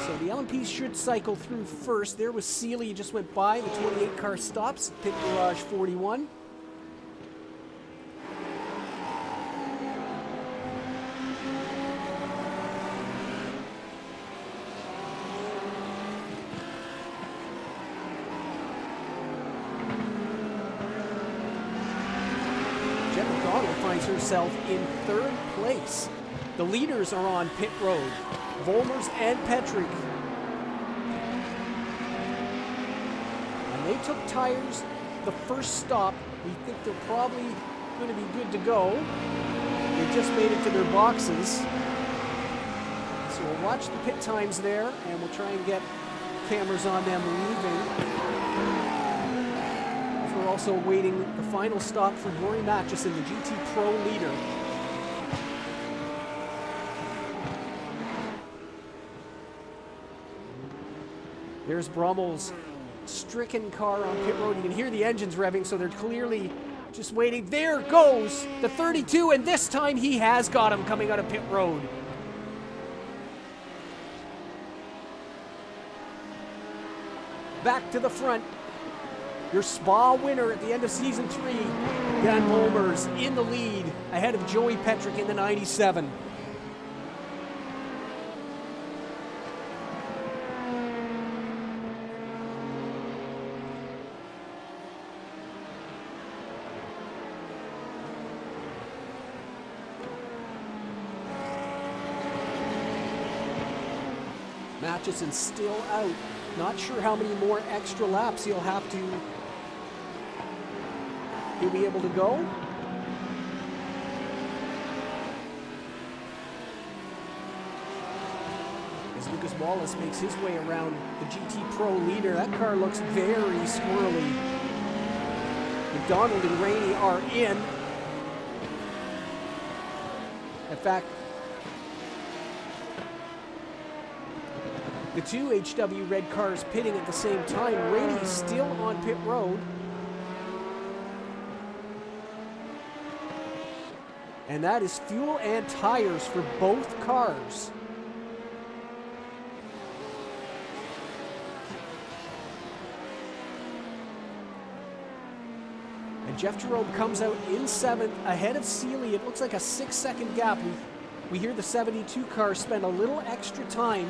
So the LMPs should cycle through first. There was Seeley, just went by. The 28 car stops, pit garage 41. Jen McDonald finds herself in third place. The leaders are on pit road. Volmers and Petrick. And they took tires the first stop. We think they're probably going to be good to go. They just made it to their boxes. So we'll watch the pit times there, and we'll try and get cameras on them leaving. We're also awaiting the final stop for Rory Matchison, the GT Pro leader. There's Brommel's stricken car on pit road. You can hear the engines revving, so they're clearly just waiting. There goes the 32, and this time he has got him coming out of pit road. Back to the front. Your Spa winner at the end of Season 3, Dan Volmers in the lead, ahead of Joey Petrick in the 97. Matchison still out. Not sure how many more extra laps he'll be able to go. as Lucas Wallace makes his way around the GT Pro leader. That car looks very squirrely. McDonald and Rainey are in. In fact, the two HW red cars pitting at the same time. Rainey's still on pit road. And that is fuel and tires for both cars. And Jeff Jerome comes out in 7th ahead of Seeley. It looks like a 6-second gap. We hear the 72 car spend a little extra time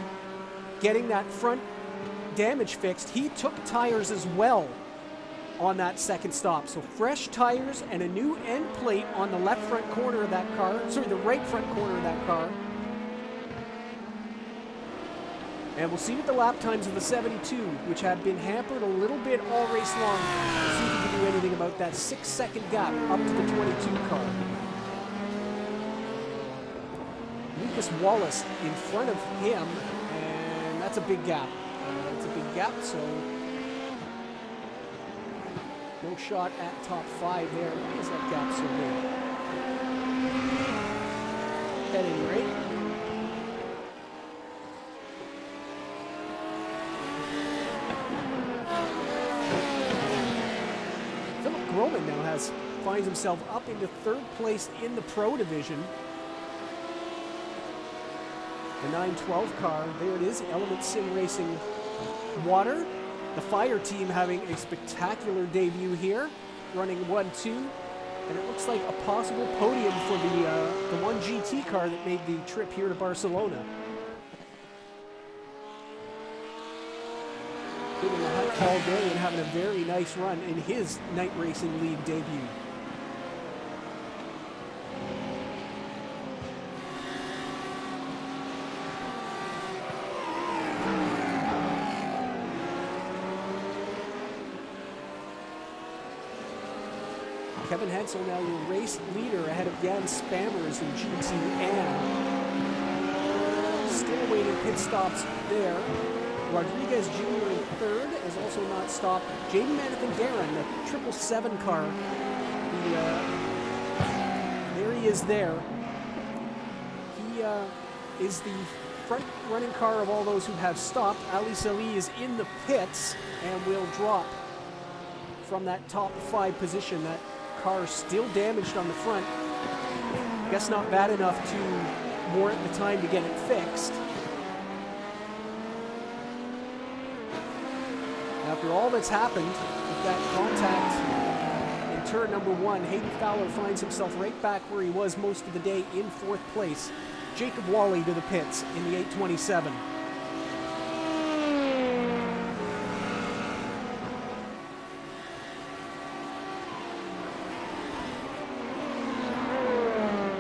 getting that front damage fixed. He took tires as well on that second stop. So fresh tires and a new end plate on the left front corner of that car. Sorry, the right front corner of that car. And we'll see what the lap times of the 72, which have been hampered a little bit all race long. We'll see if we can do anything about that 6-second gap up to the 22 car. Lucas Wallace in front of him, and that's a big gap. It's a big gap, so no shot at top 5 there. Why is that gap so big? At any rate. Philip Groman now finds himself up into 3rd place in the Pro Division. The 912 car, there it is, Element Sim Racing Water. The Fire team having a spectacular debut here, running 1-2, and it looks like a possible podium for the 1 GT car that made the trip here to Barcelona. Giving a hot call day and having a very nice run in his night racing league debut. Kevin Hensel now your race leader ahead of Jan Spammers in GTN. Still awaiting pit stops there. Rodriguez Jr. in 3rd has also not stopped. Jaden Manathan-Garin, the 777 car. There he is there. He is the front running car of all those who have stopped. Ali Salih is in the pits and will drop from that top 5 position. That car still damaged on the front. I guess not bad enough to warrant the time to get it fixed. After all that's happened with that contact in turn number 1, Hayden Fowler finds himself right back where he was most of the day in 4th place. Jacob Wally to the pits in the 827.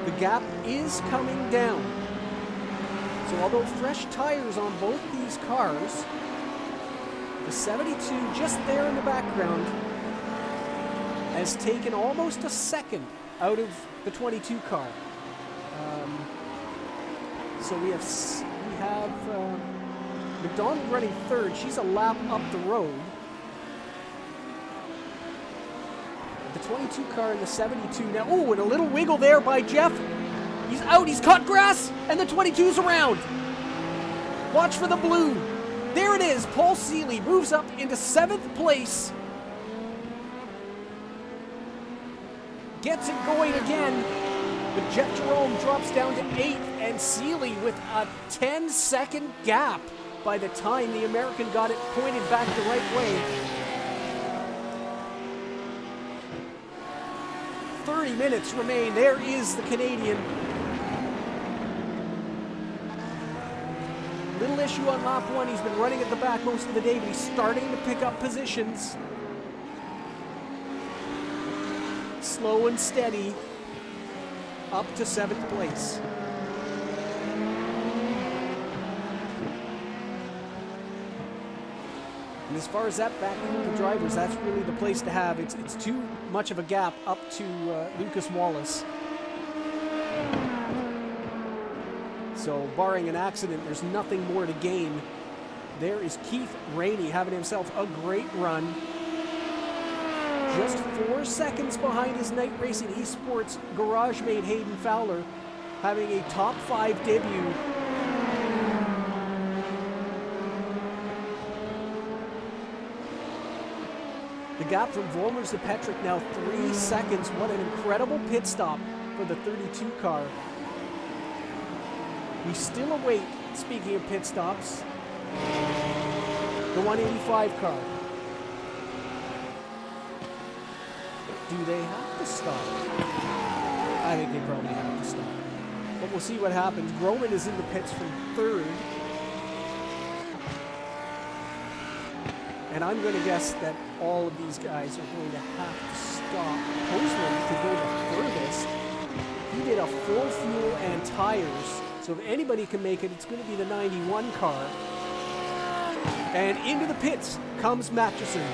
The gap is coming down. So although fresh tires on both these cars, the 72 just there in the background has taken almost a second out of the 22 car. So we have McDonald running 3rd. She's a lap up the road. The 22 car and the 72 now. Oh, and a little wiggle there by Jeff. He's out. He's caught grass, and the 22's around. Watch for the blue. There it is. Paul Seeley moves up into 7th place. Gets it going again. But Jeff Jerome drops down to 8th, and Seeley with a 10-second gap by the time the American got it pointed back the right way. 30 minutes remain. There is the Canadian. Little issue on lap 1. He's been running at the back most of the day, but he's starting to pick up positions. Slow and steady up to 7th place. And as far as that back group of drivers, that's really the place to have. It's too much of a gap up to Lucas Wallace. So barring an accident, there's nothing more to gain. There is Keith Rainey having himself a great run. Just 4 seconds behind his Night Racing Esports garage mate Hayden Fowler, having a top 5 debut. The gap from Volmers to Petrick now 3 seconds. What an incredible pit stop for the 32 car. We still await, speaking of pit stops, the 185 car. Do they have to stop? I think they probably have to stop. But we'll see what happens. Groman is in the pits from 3rd. And I'm going to guess that all of these guys are going to have to stop. Postman to go the furthest. He did a full fuel and tires. So if anybody can make it, it's going to be the 91 car. And into the pits comes Matchison.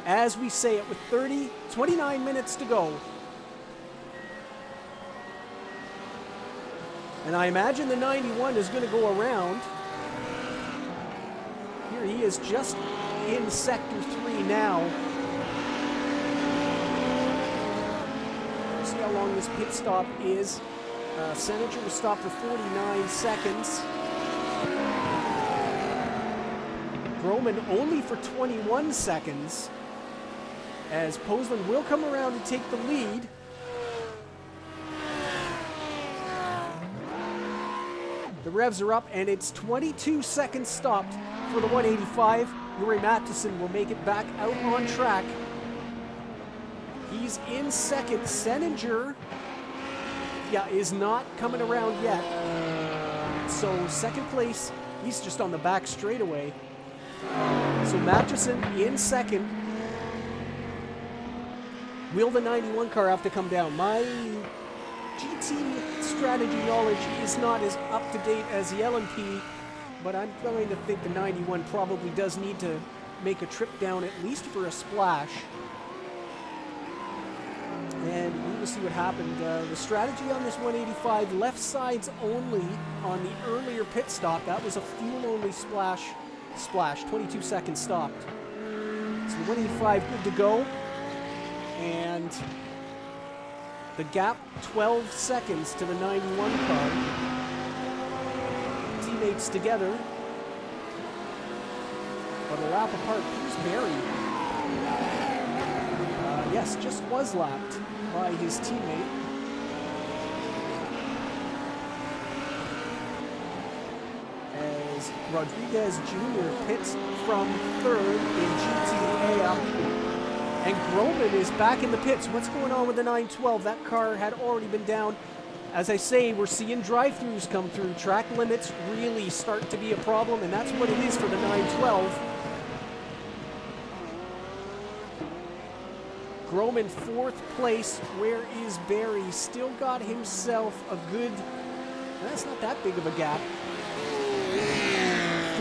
As we say it, with 29 minutes to go. And I imagine the 91 is going to go around. Here he is just in Sector 3 now. See how long this pit stop is. Senator was stopped for 49 seconds. Groman only for 21 seconds. As Posland will come around and take the lead. The revs are up, and it's 22 seconds stopped for the 185. Yuri Matheson will make it back out on track. He's in second. Seninger, is not coming around yet. So second place, he's just on the back straightaway. So Matheson in second. Will the 91 car have to come down? My GT strategy knowledge is not as up to date as the LMP, but I'm going to think the 91 probably does need to make a trip down at least for a splash. And we will see what happened. The strategy on this 185, left sides only on the earlier pit stop. That was a fuel-only splash, 22 seconds stopped. So the 185 good to go. And the gap, 12 seconds to the 91 car. Teammates together. But a lap apart, here's Barry. Yes, just was lapped by his teammate. As Rodriguez Jr. pits from 3rd in GTA. And Groman is back in the pits. What's going on with the 912? That car had already been down. As I say, we're seeing drive-thrus come through. Track limits really start to be a problem, and that's what it is for the 912. Groman 4th place. Where is Barry? Still got himself a good... That's not that big of a gap.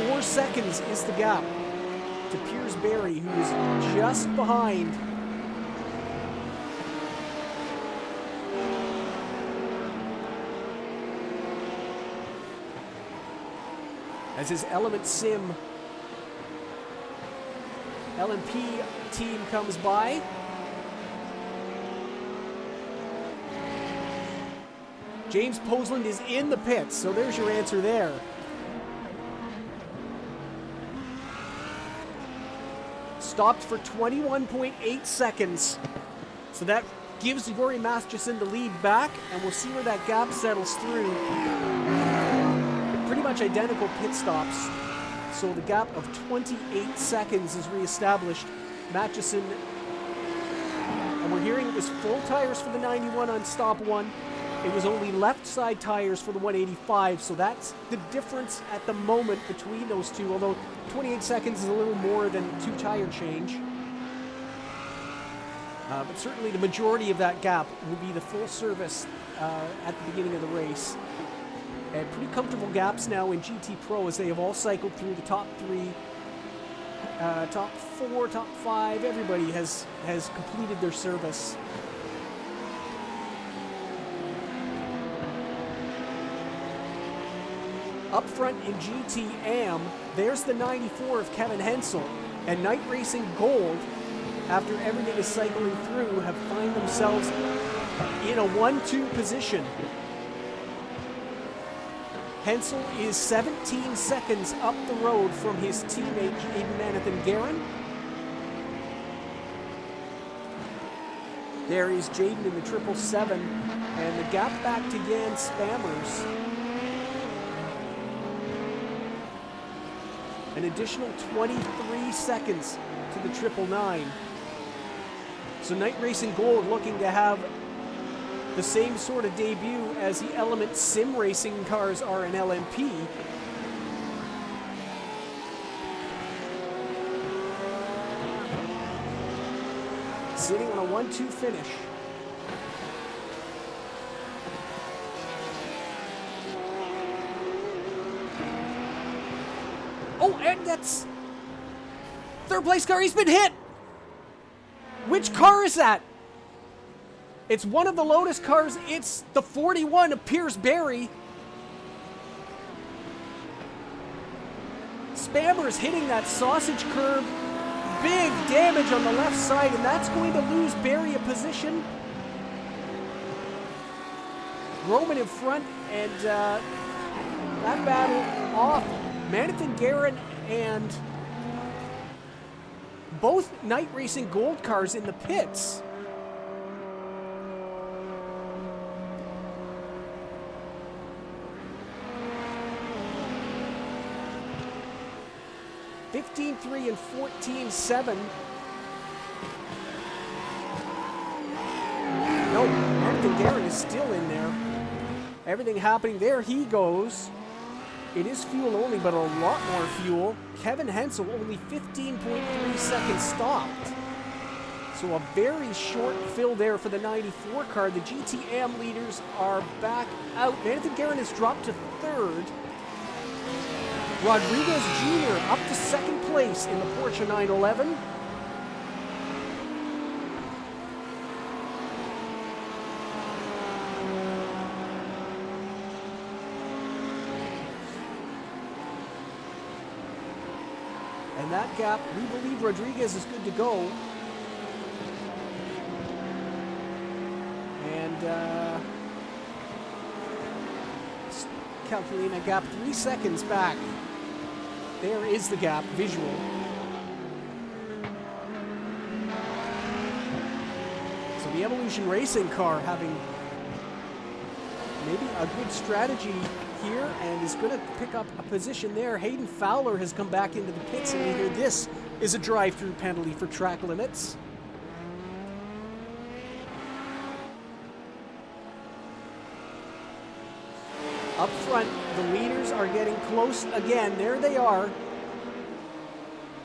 4 seconds is the gap to Piers Barry, who is just behind. As his Element Sim LMP team comes by. James Posland is in the pits, so there's your answer there. Stopped for 21.8 seconds. So that gives Yuri Masterson the lead back, and we'll see where that gap settles through. Pretty much identical pit stops. So the gap of 28 seconds is reestablished. Matheson, and we're hearing it was full tires for the 91 on stop 1. It was only left side tires for the 185, so that's the difference at the moment between those two, although 28 seconds is a little more than 2 tire change. But certainly the majority of that gap will be the full service at the beginning of the race. And pretty comfortable gaps now in GT Pro as they have all cycled through the top 3, top 4, top 5. Everybody has completed their service. Up front in GTM, there's the 94 of Kevin Hensel. And Night Racing Gold, after everything is cycling through, have find themselves in a 1-2 position. Hensel is 17 seconds up the road from his teammate Jaden Guerin. There is Jaden in the 777, and the gap back to Jan Spammers. An additional 23 seconds to the 999. So Night Racing Gold looking to have the same sort of debut as the Element Sim Racing cars are in LMP. Sitting on a 1-2 finish. Oh, and that's third place car. He's been hit. Which car is that? It's one of the Lotus cars. It's the 41 of Pierce Berry. Spammers hitting that sausage curb. Big damage on the left side, and that's going to lose Berry a position. Roman in front, and that battle off. Manathan Guerin and both Night Racing Gold cars in the pits. (15-3) and 14-7. No, Manathan Guerin is still in there. Everything happening there. He goes. It is fuel only, but a lot more fuel. Kevin Hensel only 15.3 seconds stopped. So a very short fill there for the 94 car. The GTM leaders are back out. Manathan Guerin has dropped to third. Rodriguez Jr. up to second place in the Porsche 911. And that gap, we believe Rodriguez is good to go. And calculating a gap 3 seconds back. There is the gap, visual. So the Evolution Racing car having maybe a good strategy here and is going to pick up a position there. Hayden Fowler has come back into the pits, and we hear this is a drive-through penalty for track limits. Up front, the leaders are getting close again. There they are.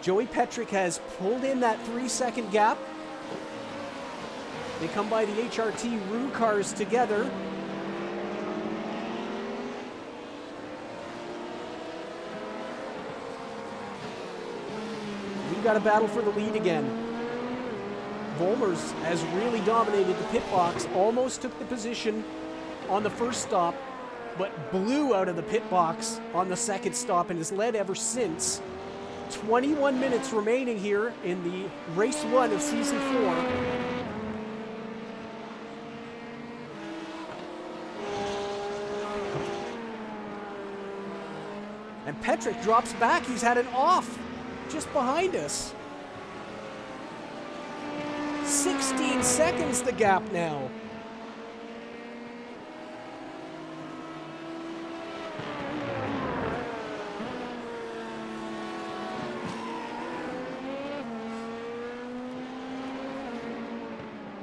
Joey Petrick has pulled in that 3-second gap. They come by the HRT Rue cars together. We've got a battle for the lead again. Volmers has really dominated the pit box, almost took the position on the first stop, but blew out of the pit box on the second stop and has led ever since. 21 minutes remaining here in the race 1 of season 4. And Petrick drops back. He's had an off just behind us. 16 seconds the gap now.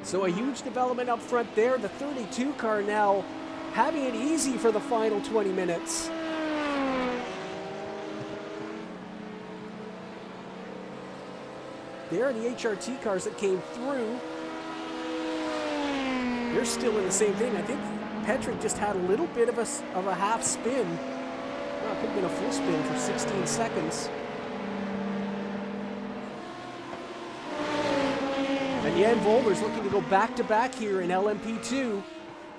So a huge development up front there. The 32 car now having it easy for the final 20 minutes. There are the HRT cars that came through. They're still in the same thing. I think Petrick just had a little bit of a half spin. Well, it could have been a full spin for 16 seconds. And Jan Volmer's looking to go back-to-back here in LMP2.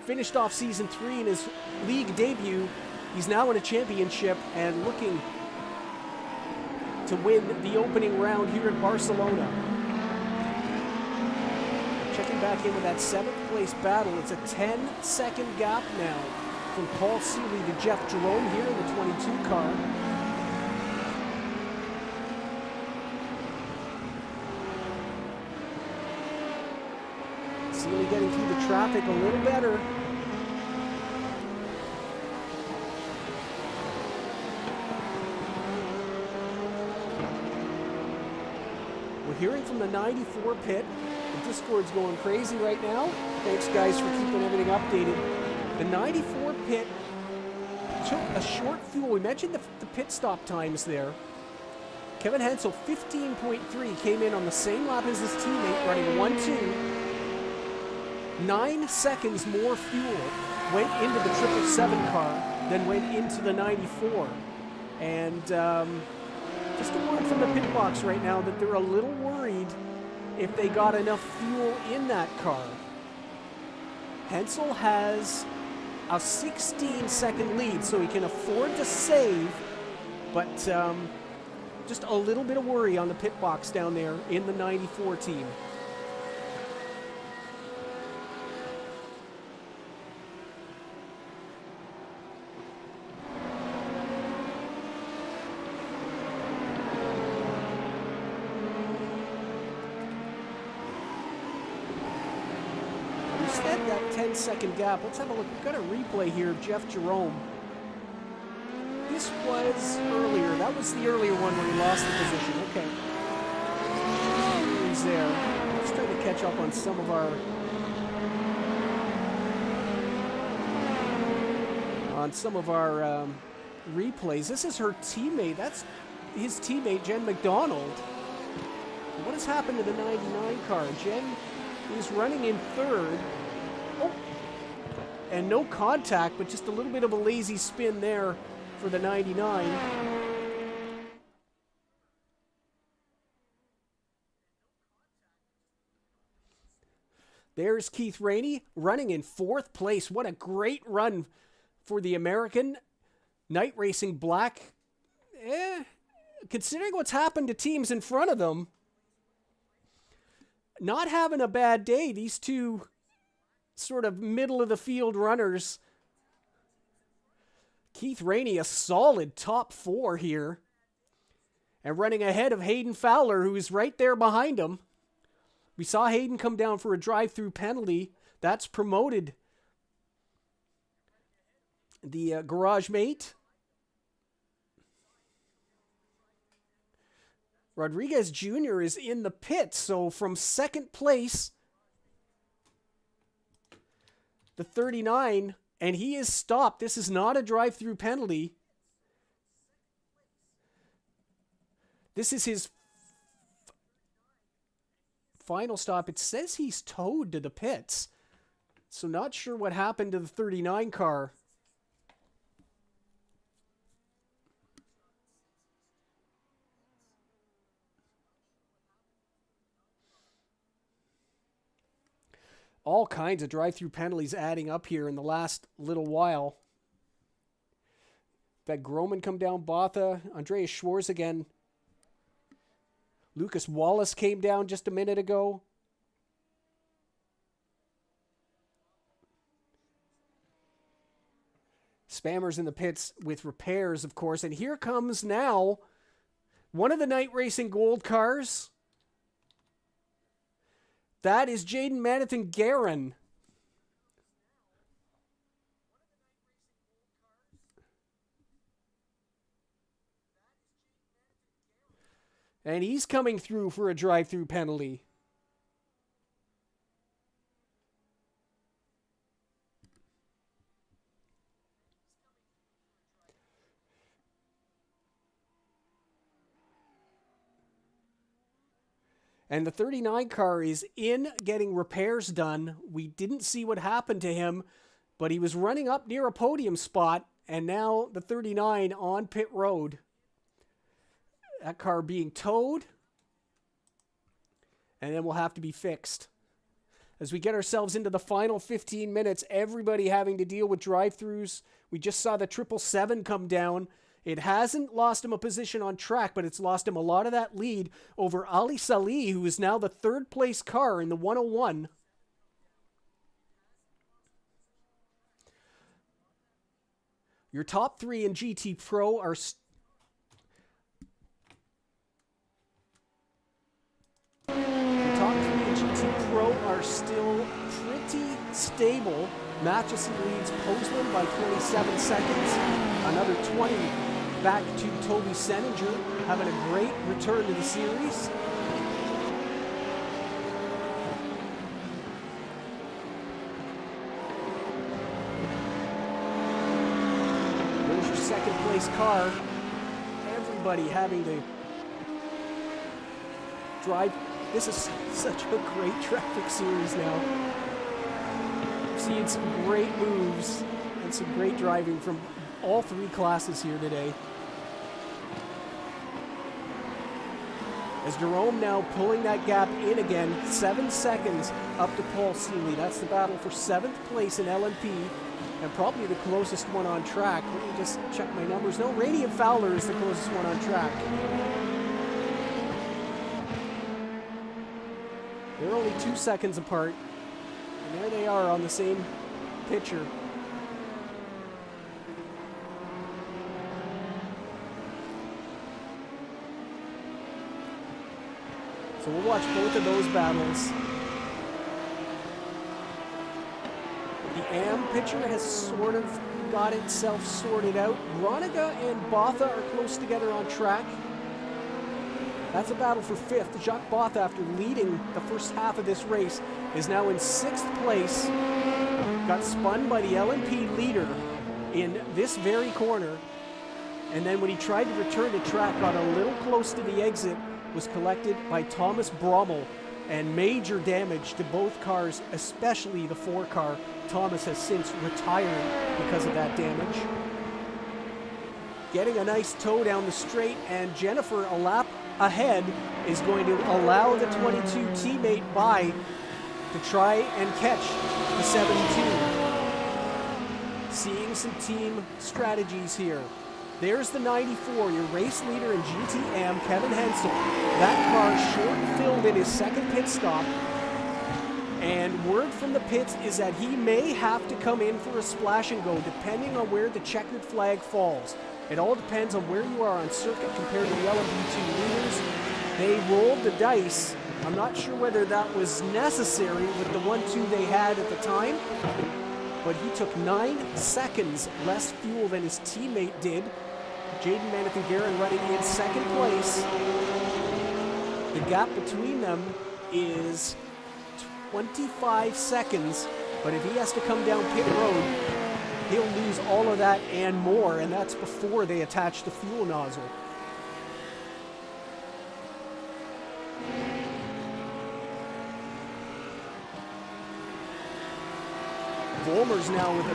Finished off Season 3 in his league debut He's now in a championship and looking to win the opening round here at Barcelona. Checking back in with that 7th place battle. It's a 10-second gap now from Paul Seeley to Jeff Jerome here in the 22 car. Seeley getting through the traffic a little better. We're hearing from the 94 pit. The Discord's going crazy right now. Thanks, guys, for keeping everything updated. The 94 pit took a short fuel. We mentioned the pit stop times there. Kevin Hensel, 15.3, came in on the same lap as his teammate, running 1-2. 9 seconds more fuel went into the 777 car than went into the 94. And just a word from the pit box right now that they're a little worried if they got enough fuel in that car. Hensel has a 16-second lead, so he can afford to save, but just a little bit of worry on the pit box down there in the 94 team. That 10-second gap. Let's have a look. We've got a replay here of Jeff Jerome. This was earlier. That was the earlier one where he lost the position. Okay. He's there. Let's try to catch up on some of our replays. This is her teammate. That's his teammate, Jen McDonald. What has happened to the 99 car? Jen is running in third. Oh, and no contact, but just a little bit of a lazy spin there for the 99. There's Keith Rainey running in 4th place. What a great run for the American. Night Racing Black. Considering what's happened to teams in front of them, not having a bad day. These two sort of middle of the field runners. Keith Rainey, a solid top 4 here. And running ahead of Hayden Fowler, who's right there behind him. We saw Hayden come down for a drive-through penalty. That's promoted the garage mate. Rodriguez Jr. is in the pit, so from 2nd place, the 39, and he is stopped. This is not a drive-through penalty. This is his final stop. It says he's towed to the pits, so not sure what happened to the 39 car. All kinds of drive-through penalties adding up here in the last little while. That Groman come down, Botha, Andreas Schwarz again. Lucas Wallace came down just a minute ago. Spammers in the pits with repairs, of course. And here comes now one of the Night Racing Gold cars. That is Jaden Manathan Guerin. And he's coming through for a drive-through penalty. And the 39 car is in getting repairs done. We didn't see what happened to him, but he was running up near a podium spot, and now the 39 on pit road. That car being towed, and then will have to be fixed. as we get ourselves into the final 15 minutes, everybody having to deal with drive-thrus. We just saw the 777 come down. It hasn't lost him a position on track, but it's lost him a lot of that lead over Ali Salih, who is now the third-place car in the 101. Your top three in GT Pro are... still pretty stable. Matchison leads Postland by 27 seconds. Another 20 back to Toby Seninger, having a great return to the series. There's your second place car. Everybody having to drive. This is such a great traffic series now. We've seen some great moves and some great driving from all three classes here today. As Jerome now pulling that gap in again, 7 seconds up to Paul Seeley. That's the battle for 7th place in LMP and probably the closest one on track. Let me just check my numbers. No, Rainey and Fowler is the closest one on track. They're only 2 seconds apart, and there they are on the same picture. So we'll watch both of those battles. The AM picture has sort of got itself sorted out. Ronica and Botha are close together on track. That's a battle for 5th. Jacques Botha, after leading the first half of this race, is now in 6th place. Got spun by the LMP leader in this very corner. And then when he tried to return to track, got a little close to the exit, was collected by Thomas Brommel, and major damage to both cars, especially the 4 car. Thomas has since retired because of that damage. Getting a nice tow down the straight, and Jennifer, a lap ahead, is going to allow the 22 teammate by to try and catch the 72. Seeing some team strategies here. There's the 94, your race leader in GTM, Kevin Hensel. That car short-filled in his second pit stop. And word from the pits is that he may have to come in for a splash and go, depending on where the checkered flag falls. It all depends on where you are on circuit compared to the LMP2 leaders. They rolled the dice. I'm not sure whether that was necessary with the 1-2 they had at the time, but he took 9 seconds less fuel than his teammate did. Jaden Manathan-Guerin running in second place. The gap between them is 25 seconds, but if he has to come down pit road, he'll lose all of that and more, and that's before they attach the fuel nozzle. Volmer's now with a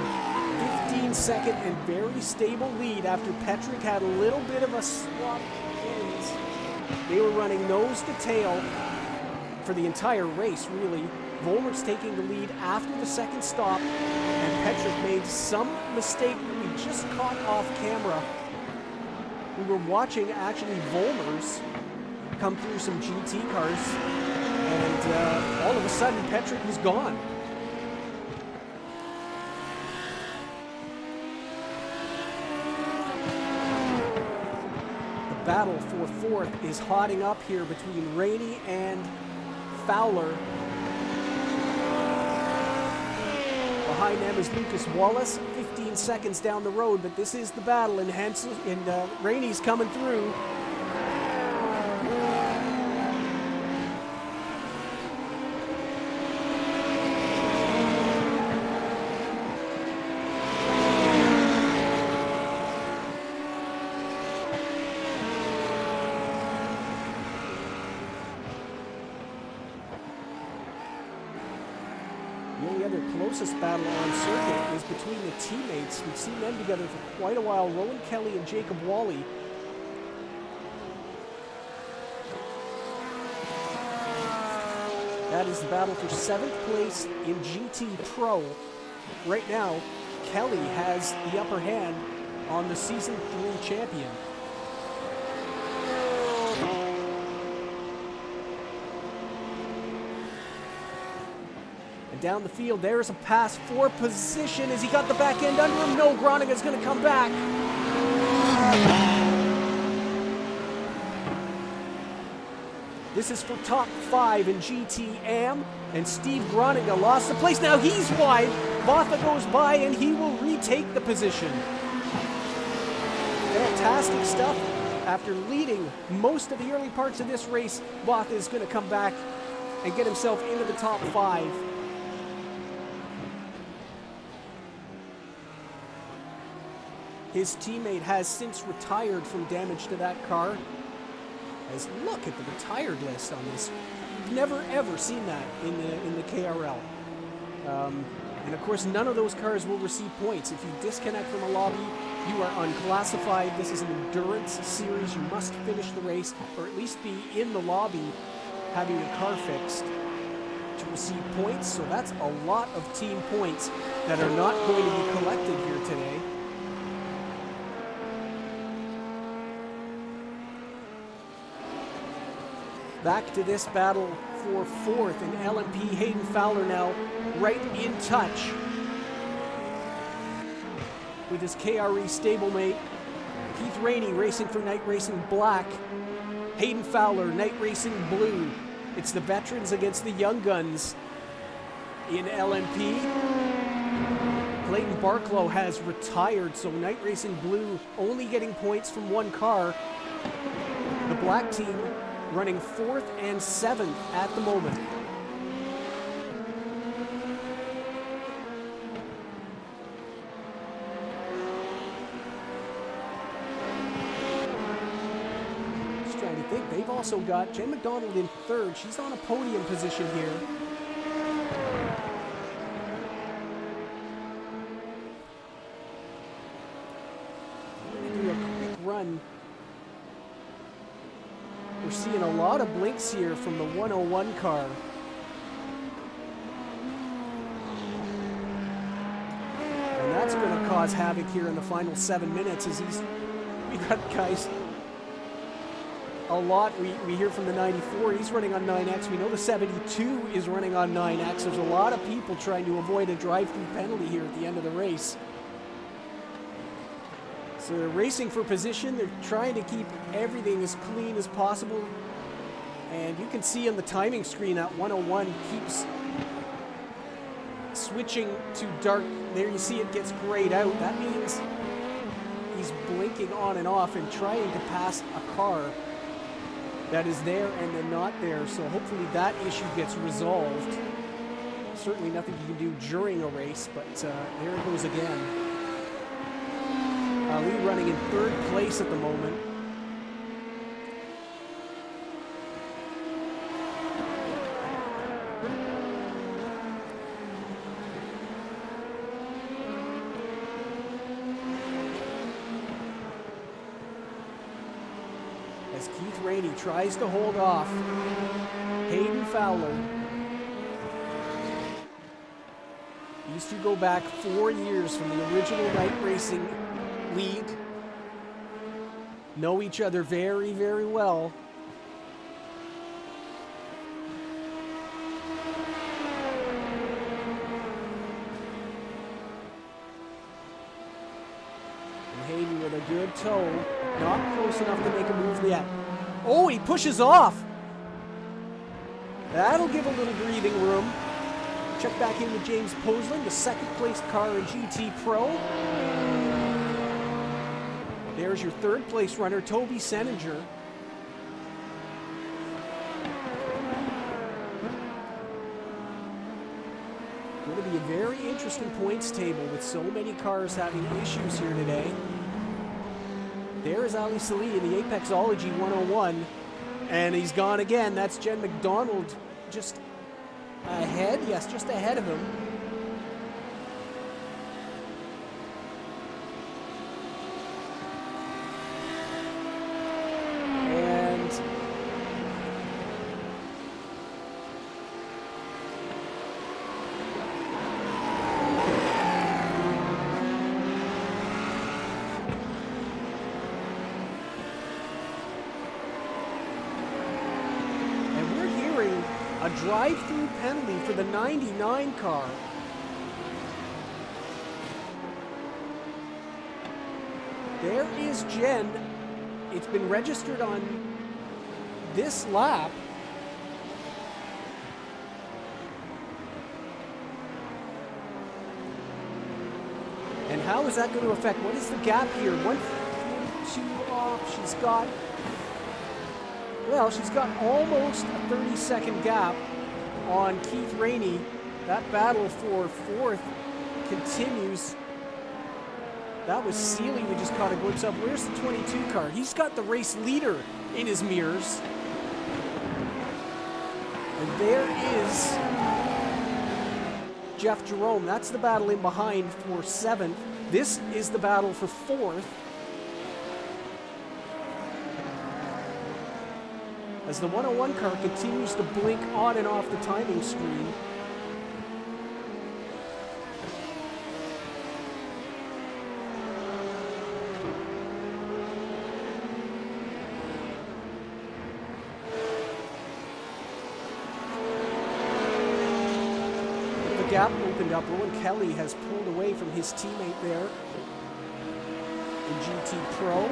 15-second and very stable lead after Petrick had a little bit of a swap ends. They were running nose to tail for the entire race, really. Volmer's taking the lead after the second stop, and Petrick made some mistake that we just caught off camera. We were watching, actually, Volmer's come through some GT cars, and all of a sudden, Petrick was gone. The battle for 4th is hotting up here between Rainey and Fowler. Behind them is Lucas Wallace, 15 seconds down the road, but this is the battle, and Rainey's coming through. The only other closest battle on circuit is between the teammates. We've seen them together for quite a while, Rowan Kelly and Jacob Wally. that is the battle for 7th place in GT Pro. Right now, Kelly has the upper hand on the Season 3 champion. And down the field, there's a pass for position. Has he got the back end under him? No, Groninga's going to come back. This is for top 5 in GT Am, and Steve Groninga lost the place. Now he's wide. Botha goes by, and he will retake the position. Fantastic stuff. After leading most of the early parts of this race, Botha is going to come back and get himself into the top 5. His teammate has since retired from damage to that car. As look at the retired list on this. We've never ever seen that in the KRL. And of course, none of those cars will receive points. If you disconnect from a lobby, you are unclassified. This is an endurance series. You must finish the race, or at least be in the lobby having your car fixed to receive points. So that's a lot of team points that are not going to be collected here today. Back to this battle for 4th, and LMP Hayden Fowler now right in touch with his KRE stablemate. Keith Rainey racing for Night Racing Black. Hayden Fowler, Night Racing Blue. It's the veterans against the young guns in LMP. Clayton Barklow has retired, so Night Racing Blue only getting points from one car. The black team running 4th and 7th at the moment. Just trying to think, they've also got Jen McDonald in 3rd. She's on a podium position here. I'm going to do a quick run. We're seeing a lot of blinks here from the 101 car. And that's going to cause havoc here in the final 7 minutes as we got guys a lot. We hear from the 94, he's running on 9X. We know the 72 is running on 9X. There's a lot of people trying to avoid a drive-through penalty here at the end of the race. So they're racing for position. They're trying to keep everything as clean as possible. And you can see on the timing screen that 101 keeps switching to dark. There you see it gets grayed out. That means he's blinking on and off and trying to pass a car that is there and then not there. So hopefully that issue gets resolved. Certainly nothing you can do during a race, but there it goes again. Ali running in 3rd place at the moment. As Keith Rainey tries to hold off Hayden Fowler. These two go back 4 years from the original Night Racing League. Know each other very, very well. And Hayden with a good toe. Not close enough to make a move yet. Oh, he pushes off. That'll give a little breathing room. Check back in with James Posland, the 2nd place car in GT Pro. There's your 3rd place runner, Toby Seninger. Going to be a very interesting points table with so many cars having issues here today. There's Ali Salih in the Apexology 101, and he's gone again. That's Jen McDonald just ahead. Yes, just ahead of him. drive-through penalty for the 99 car. There is Jen. It's been registered on this lap. And how is that going to affect? What is the gap here? 1:42 off. She's got almost a 30-second gap on Keith Rainey. That battle for fourth continues. That was Seeley we just caught a glimpse of. Where's the 22 car? He's got the race leader in his mirrors. And there is Jeff Jerome. That's the battle in behind for 7th. This is the battle for 4th. As the 101 car continues to blink on and off the timing screen. Gap opened up. Rowan Kelly has pulled away from his teammate there in GT Pro.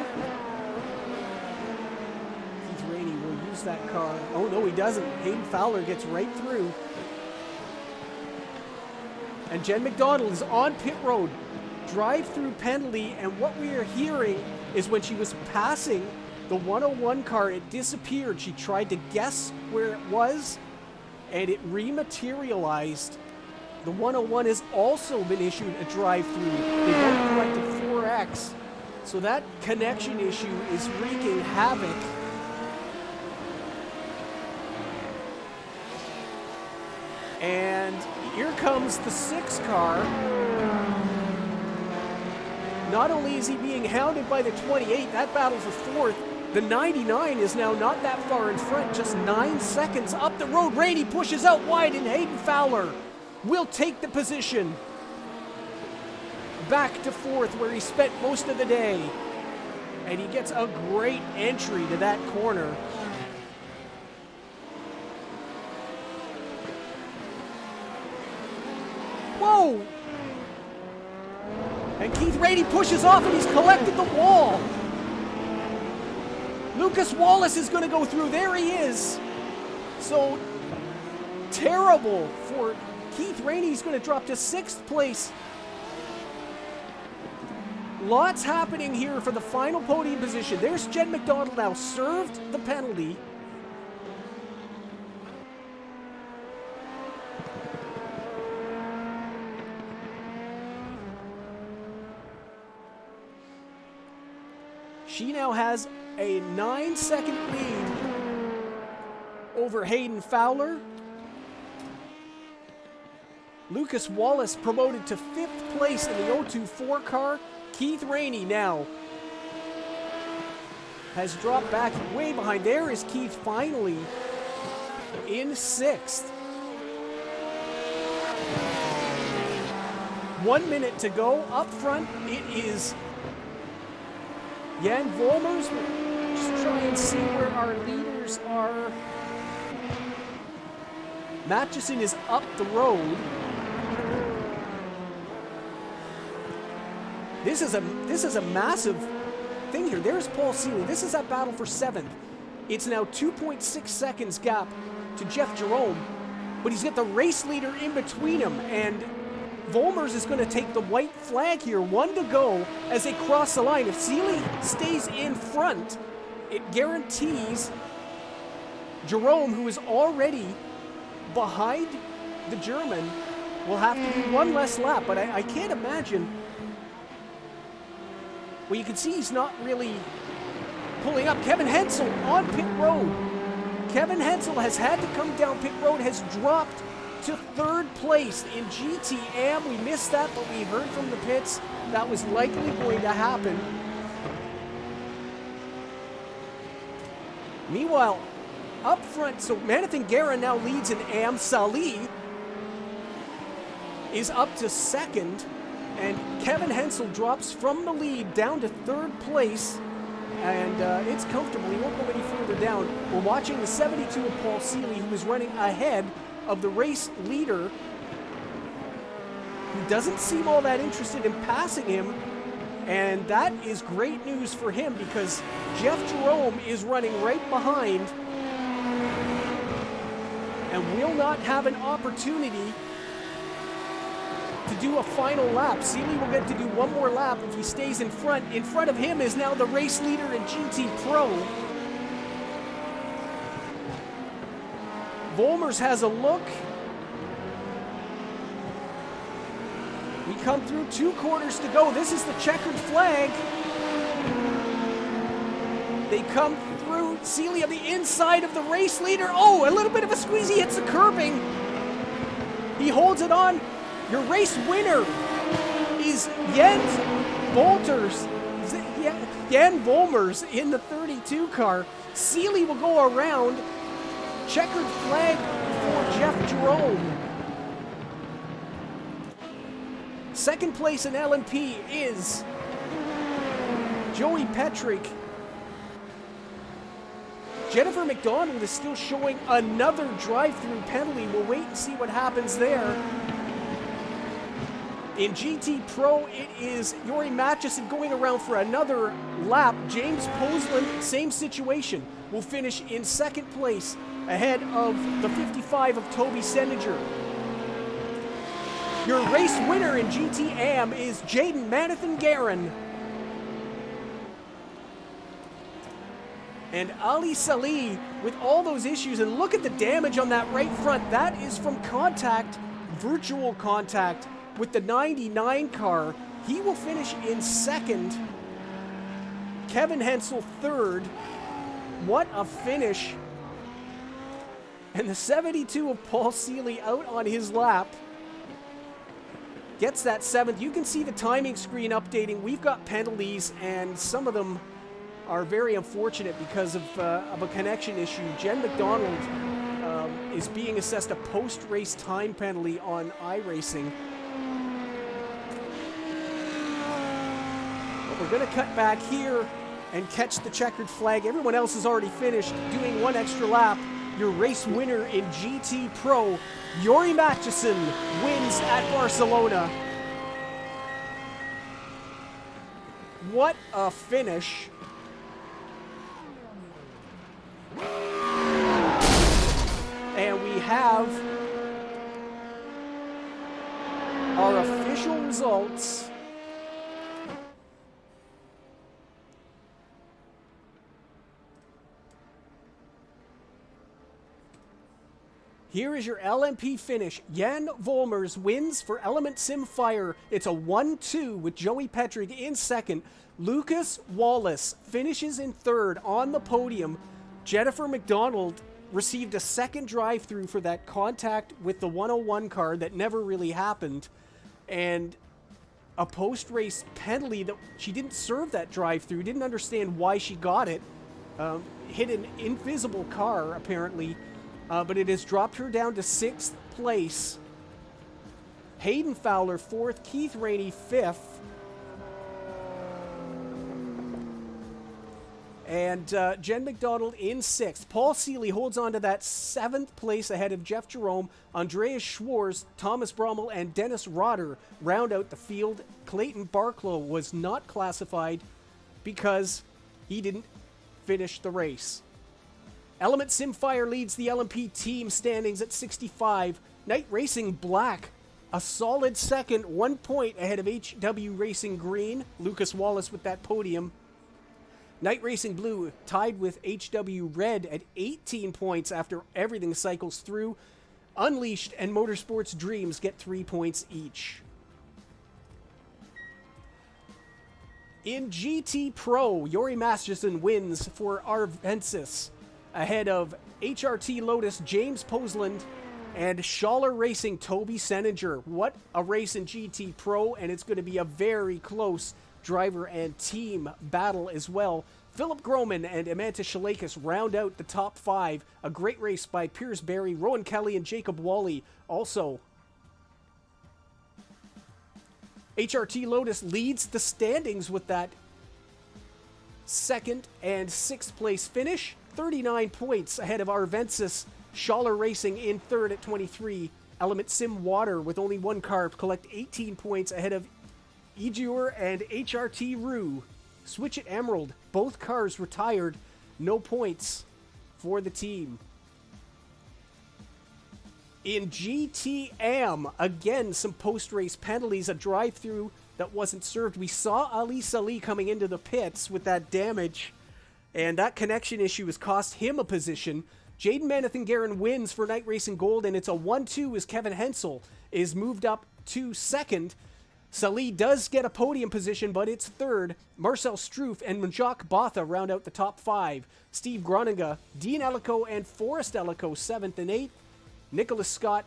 Keith Rainey will use that car. Oh no, he doesn't. Hayden Fowler gets right through. And Jen McDonald is on pit road. Drive-through penalty, and what we are hearing is when she was passing the 101 car, it disappeared. She tried to guess where it was, and it rematerialized. The 101 has also been issued a drive-through. They both collected 4X. So that connection issue is wreaking havoc. And here comes the 6 car. Not only is he being hounded by the 28, that battle for 4th, the 99 is now not that far in front, just 9 seconds up the road. Rainey pushes out wide, and Hayden Fowler will take the position. Back to 4th, where he spent most of the day. And he gets a great entry to that corner. Whoa! And Keith Rainey pushes off, and he's collected the wall. Lucas Wallace is going to go through. There he is. So terrible for Keith Rainey. He's going to drop to 6th place. Lots happening here for the final podium position. There's Jen McDonald now, served the penalty. She now has a 9-second lead over Hayden Fowler. Lucas Wallace promoted to 5th place in the 024 car. Keith Rainey now has dropped back way behind. There is Keith finally in 6th. 1 minute to go. Up front, it is Jan Volmers. We'll just try and see where our leaders are. Matchison is up the road. This is a massive thing here. There's Paul Seeley. This is that battle for 7th. It's now 2.6 seconds gap to Jeff Jerome, but he's got the race leader in between him, and Volmers is going to take the white flag here. 1 to go as they cross the line. If Seeley stays in front, it guarantees Jerome, who is already behind the German, will have to do 1 less lap, but I can't imagine. Well, you can see he's not really pulling up. Kevin Hensel on pit road. Kevin Hensel has had to come down pit road, has dropped to 3rd place in GTM. We missed that, but we heard from the pits that was likely going to happen. Meanwhile, up front, so Manathan Guerra now leads in AM. Salih is up to 2nd. And Kevin Hensel drops from the lead down to 3rd place. and it's comfortable. He won't go any further down. We're watching the 72 of Paul Seeley, who is running ahead of the race leader, who doesn't seem all that interested in passing him. And that is great news for him because Jeff Jerome is running right behind and will not have an opportunity to do a final lap. Seeley will get to do one more lap if he stays in front. In front of him is now the race leader in GT Pro. Volmers has a look. We come through 2 quarters to go. This is the checkered flag. They come through. Seeley on the inside of the race leader. Oh, a little bit of a squeeze. He hits the curbing. He holds it on. Your race winner is Jens Volmers in the 32 car. Seeley will go around. Checkered flag for Jeff Jerome. Second place in LMP is Joey Petrick. Jennifer McDonald is still showing another drive-through penalty. We'll wait and see what happens there. In GT Pro, it is Yori Matchison going around for another lap. James Posland, same situation, will finish in second place ahead of the 55 of Toby Seninger. Your race winner in GT AM is Jaden Manathan-Garin. And Ali Salih with all those issues, and look at the damage on that right front. That is from contact, virtual contact with the 99 car. He will finish in second. Kevin Hensel third. What a finish. And the 72 of Paul Seeley out on his lap gets that seventh. You can see the timing screen updating. We've got penalties, and some of them are very unfortunate because of a connection issue. Jen McDonald is being assessed a post-race time penalty on iRacing. But we're going to cut back here and catch the checkered flag. Everyone else has already finished doing one extra lap. Your race winner in GT Pro, Yori Matchison, wins at Barcelona. What a finish. And we have our official results. Here is your LMP finish. Jan Volmers wins for Element Sim Fire. It's a 1-2 with Joey Petrick in second. Lucas Wallace finishes in third on the podium. Jennifer McDonald received a second drive-through for that contact with the 101 car that never really happened. And a post-race penalty that she didn't serve that drive-through, didn't understand why she got it. Hit an invisible car, apparently. But it has dropped her down to 6th place. Hayden Fowler 4th, Keith Rainey 5th. And Jen McDonald in 6th. Paul Seeley holds on to that 7th place ahead of Jeff Jerome. Andreas Schwarz, Thomas Brommel, and Dennis Rotter round out the field. Clayton Barklow was not classified because he didn't finish the race. Element Simfire leads the LMP team standings at 65. Night Racing Black, a solid second, 1 point ahead of HW Racing Green. Lucas Wallace with that podium. Night Racing Blue tied with HW Red at 18 points after everything cycles through. Unleashed and Motorsports Dreams get 3 points each. In GT Pro, Yori Masterson wins for Arvensis, ahead of HRT Lotus James Posland and Schaller Racing Toby Seninger. What a race in GT Pro, and it's going to be a very close driver and team battle as well. Philip Groman and Amanta Shalakis round out the top 5. A great race by Piers Berry, Rowan Kelly, and Jacob Wally. Also, HRT Lotus leads the standings with that second and sixth place finish. 39 points ahead of Arvensis. Schaller Racing in third at 23. Element Sim Water with only one car collect 18 points ahead of Ejur and HRT Rue. Switch at Emerald. Both cars retired. No points for the team. In GTM, again, some post-race penalties. A drive-through that wasn't served. We saw Ali Salih coming into the pits with that damage, and that connection issue has cost him a position. Jaden Manathan-Garin wins for Night Racing Gold, and it's a 1-2 as Kevin Hensel is moved up to second. Salih does get a podium position, but it's third. Marcel Struff and Jacques Botha round out the top five. Steve Groninga, Dean Ellico, and Forrest Ellico, 7th and 8th. Nicholas Scott,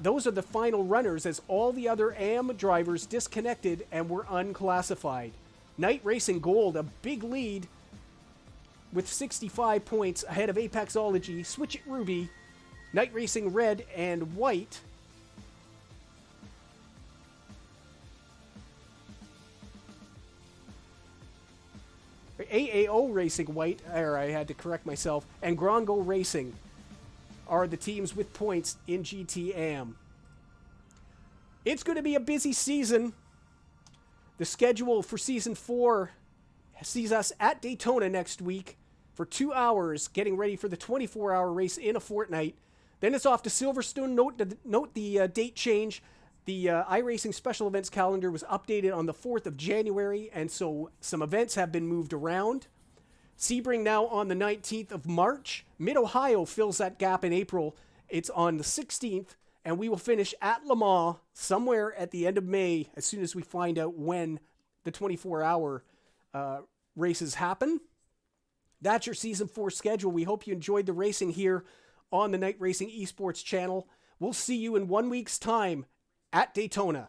those are the final runners as all the other AM drivers disconnected and were unclassified. Night Racing Gold, a big lead with 65 points ahead of Apexology, Switch It Ruby, Night Racing Red and White. AAO Racing White, I had to correct myself, and Grongo Racing are the teams with points in GTAM. It's going to be a busy season. The schedule for Season 4 sees us at Daytona next week for 2 hours, getting ready for the 24-hour race in a fortnight. Then it's off to Silverstone. Note the date change. The iRacing Special Events calendar was updated on the 4th of January, and so some events have been moved around. Sebring now on the 19th of March. Mid-Ohio fills that gap in April. It's on the 16th, and we will finish at Le Mans somewhere at the end of May as soon as we find out when the 24-hour races happen. That's your Season 4 schedule. We hope you enjoyed the racing here on the Night Racing Esports channel. We'll see you in 1 week's time at Daytona.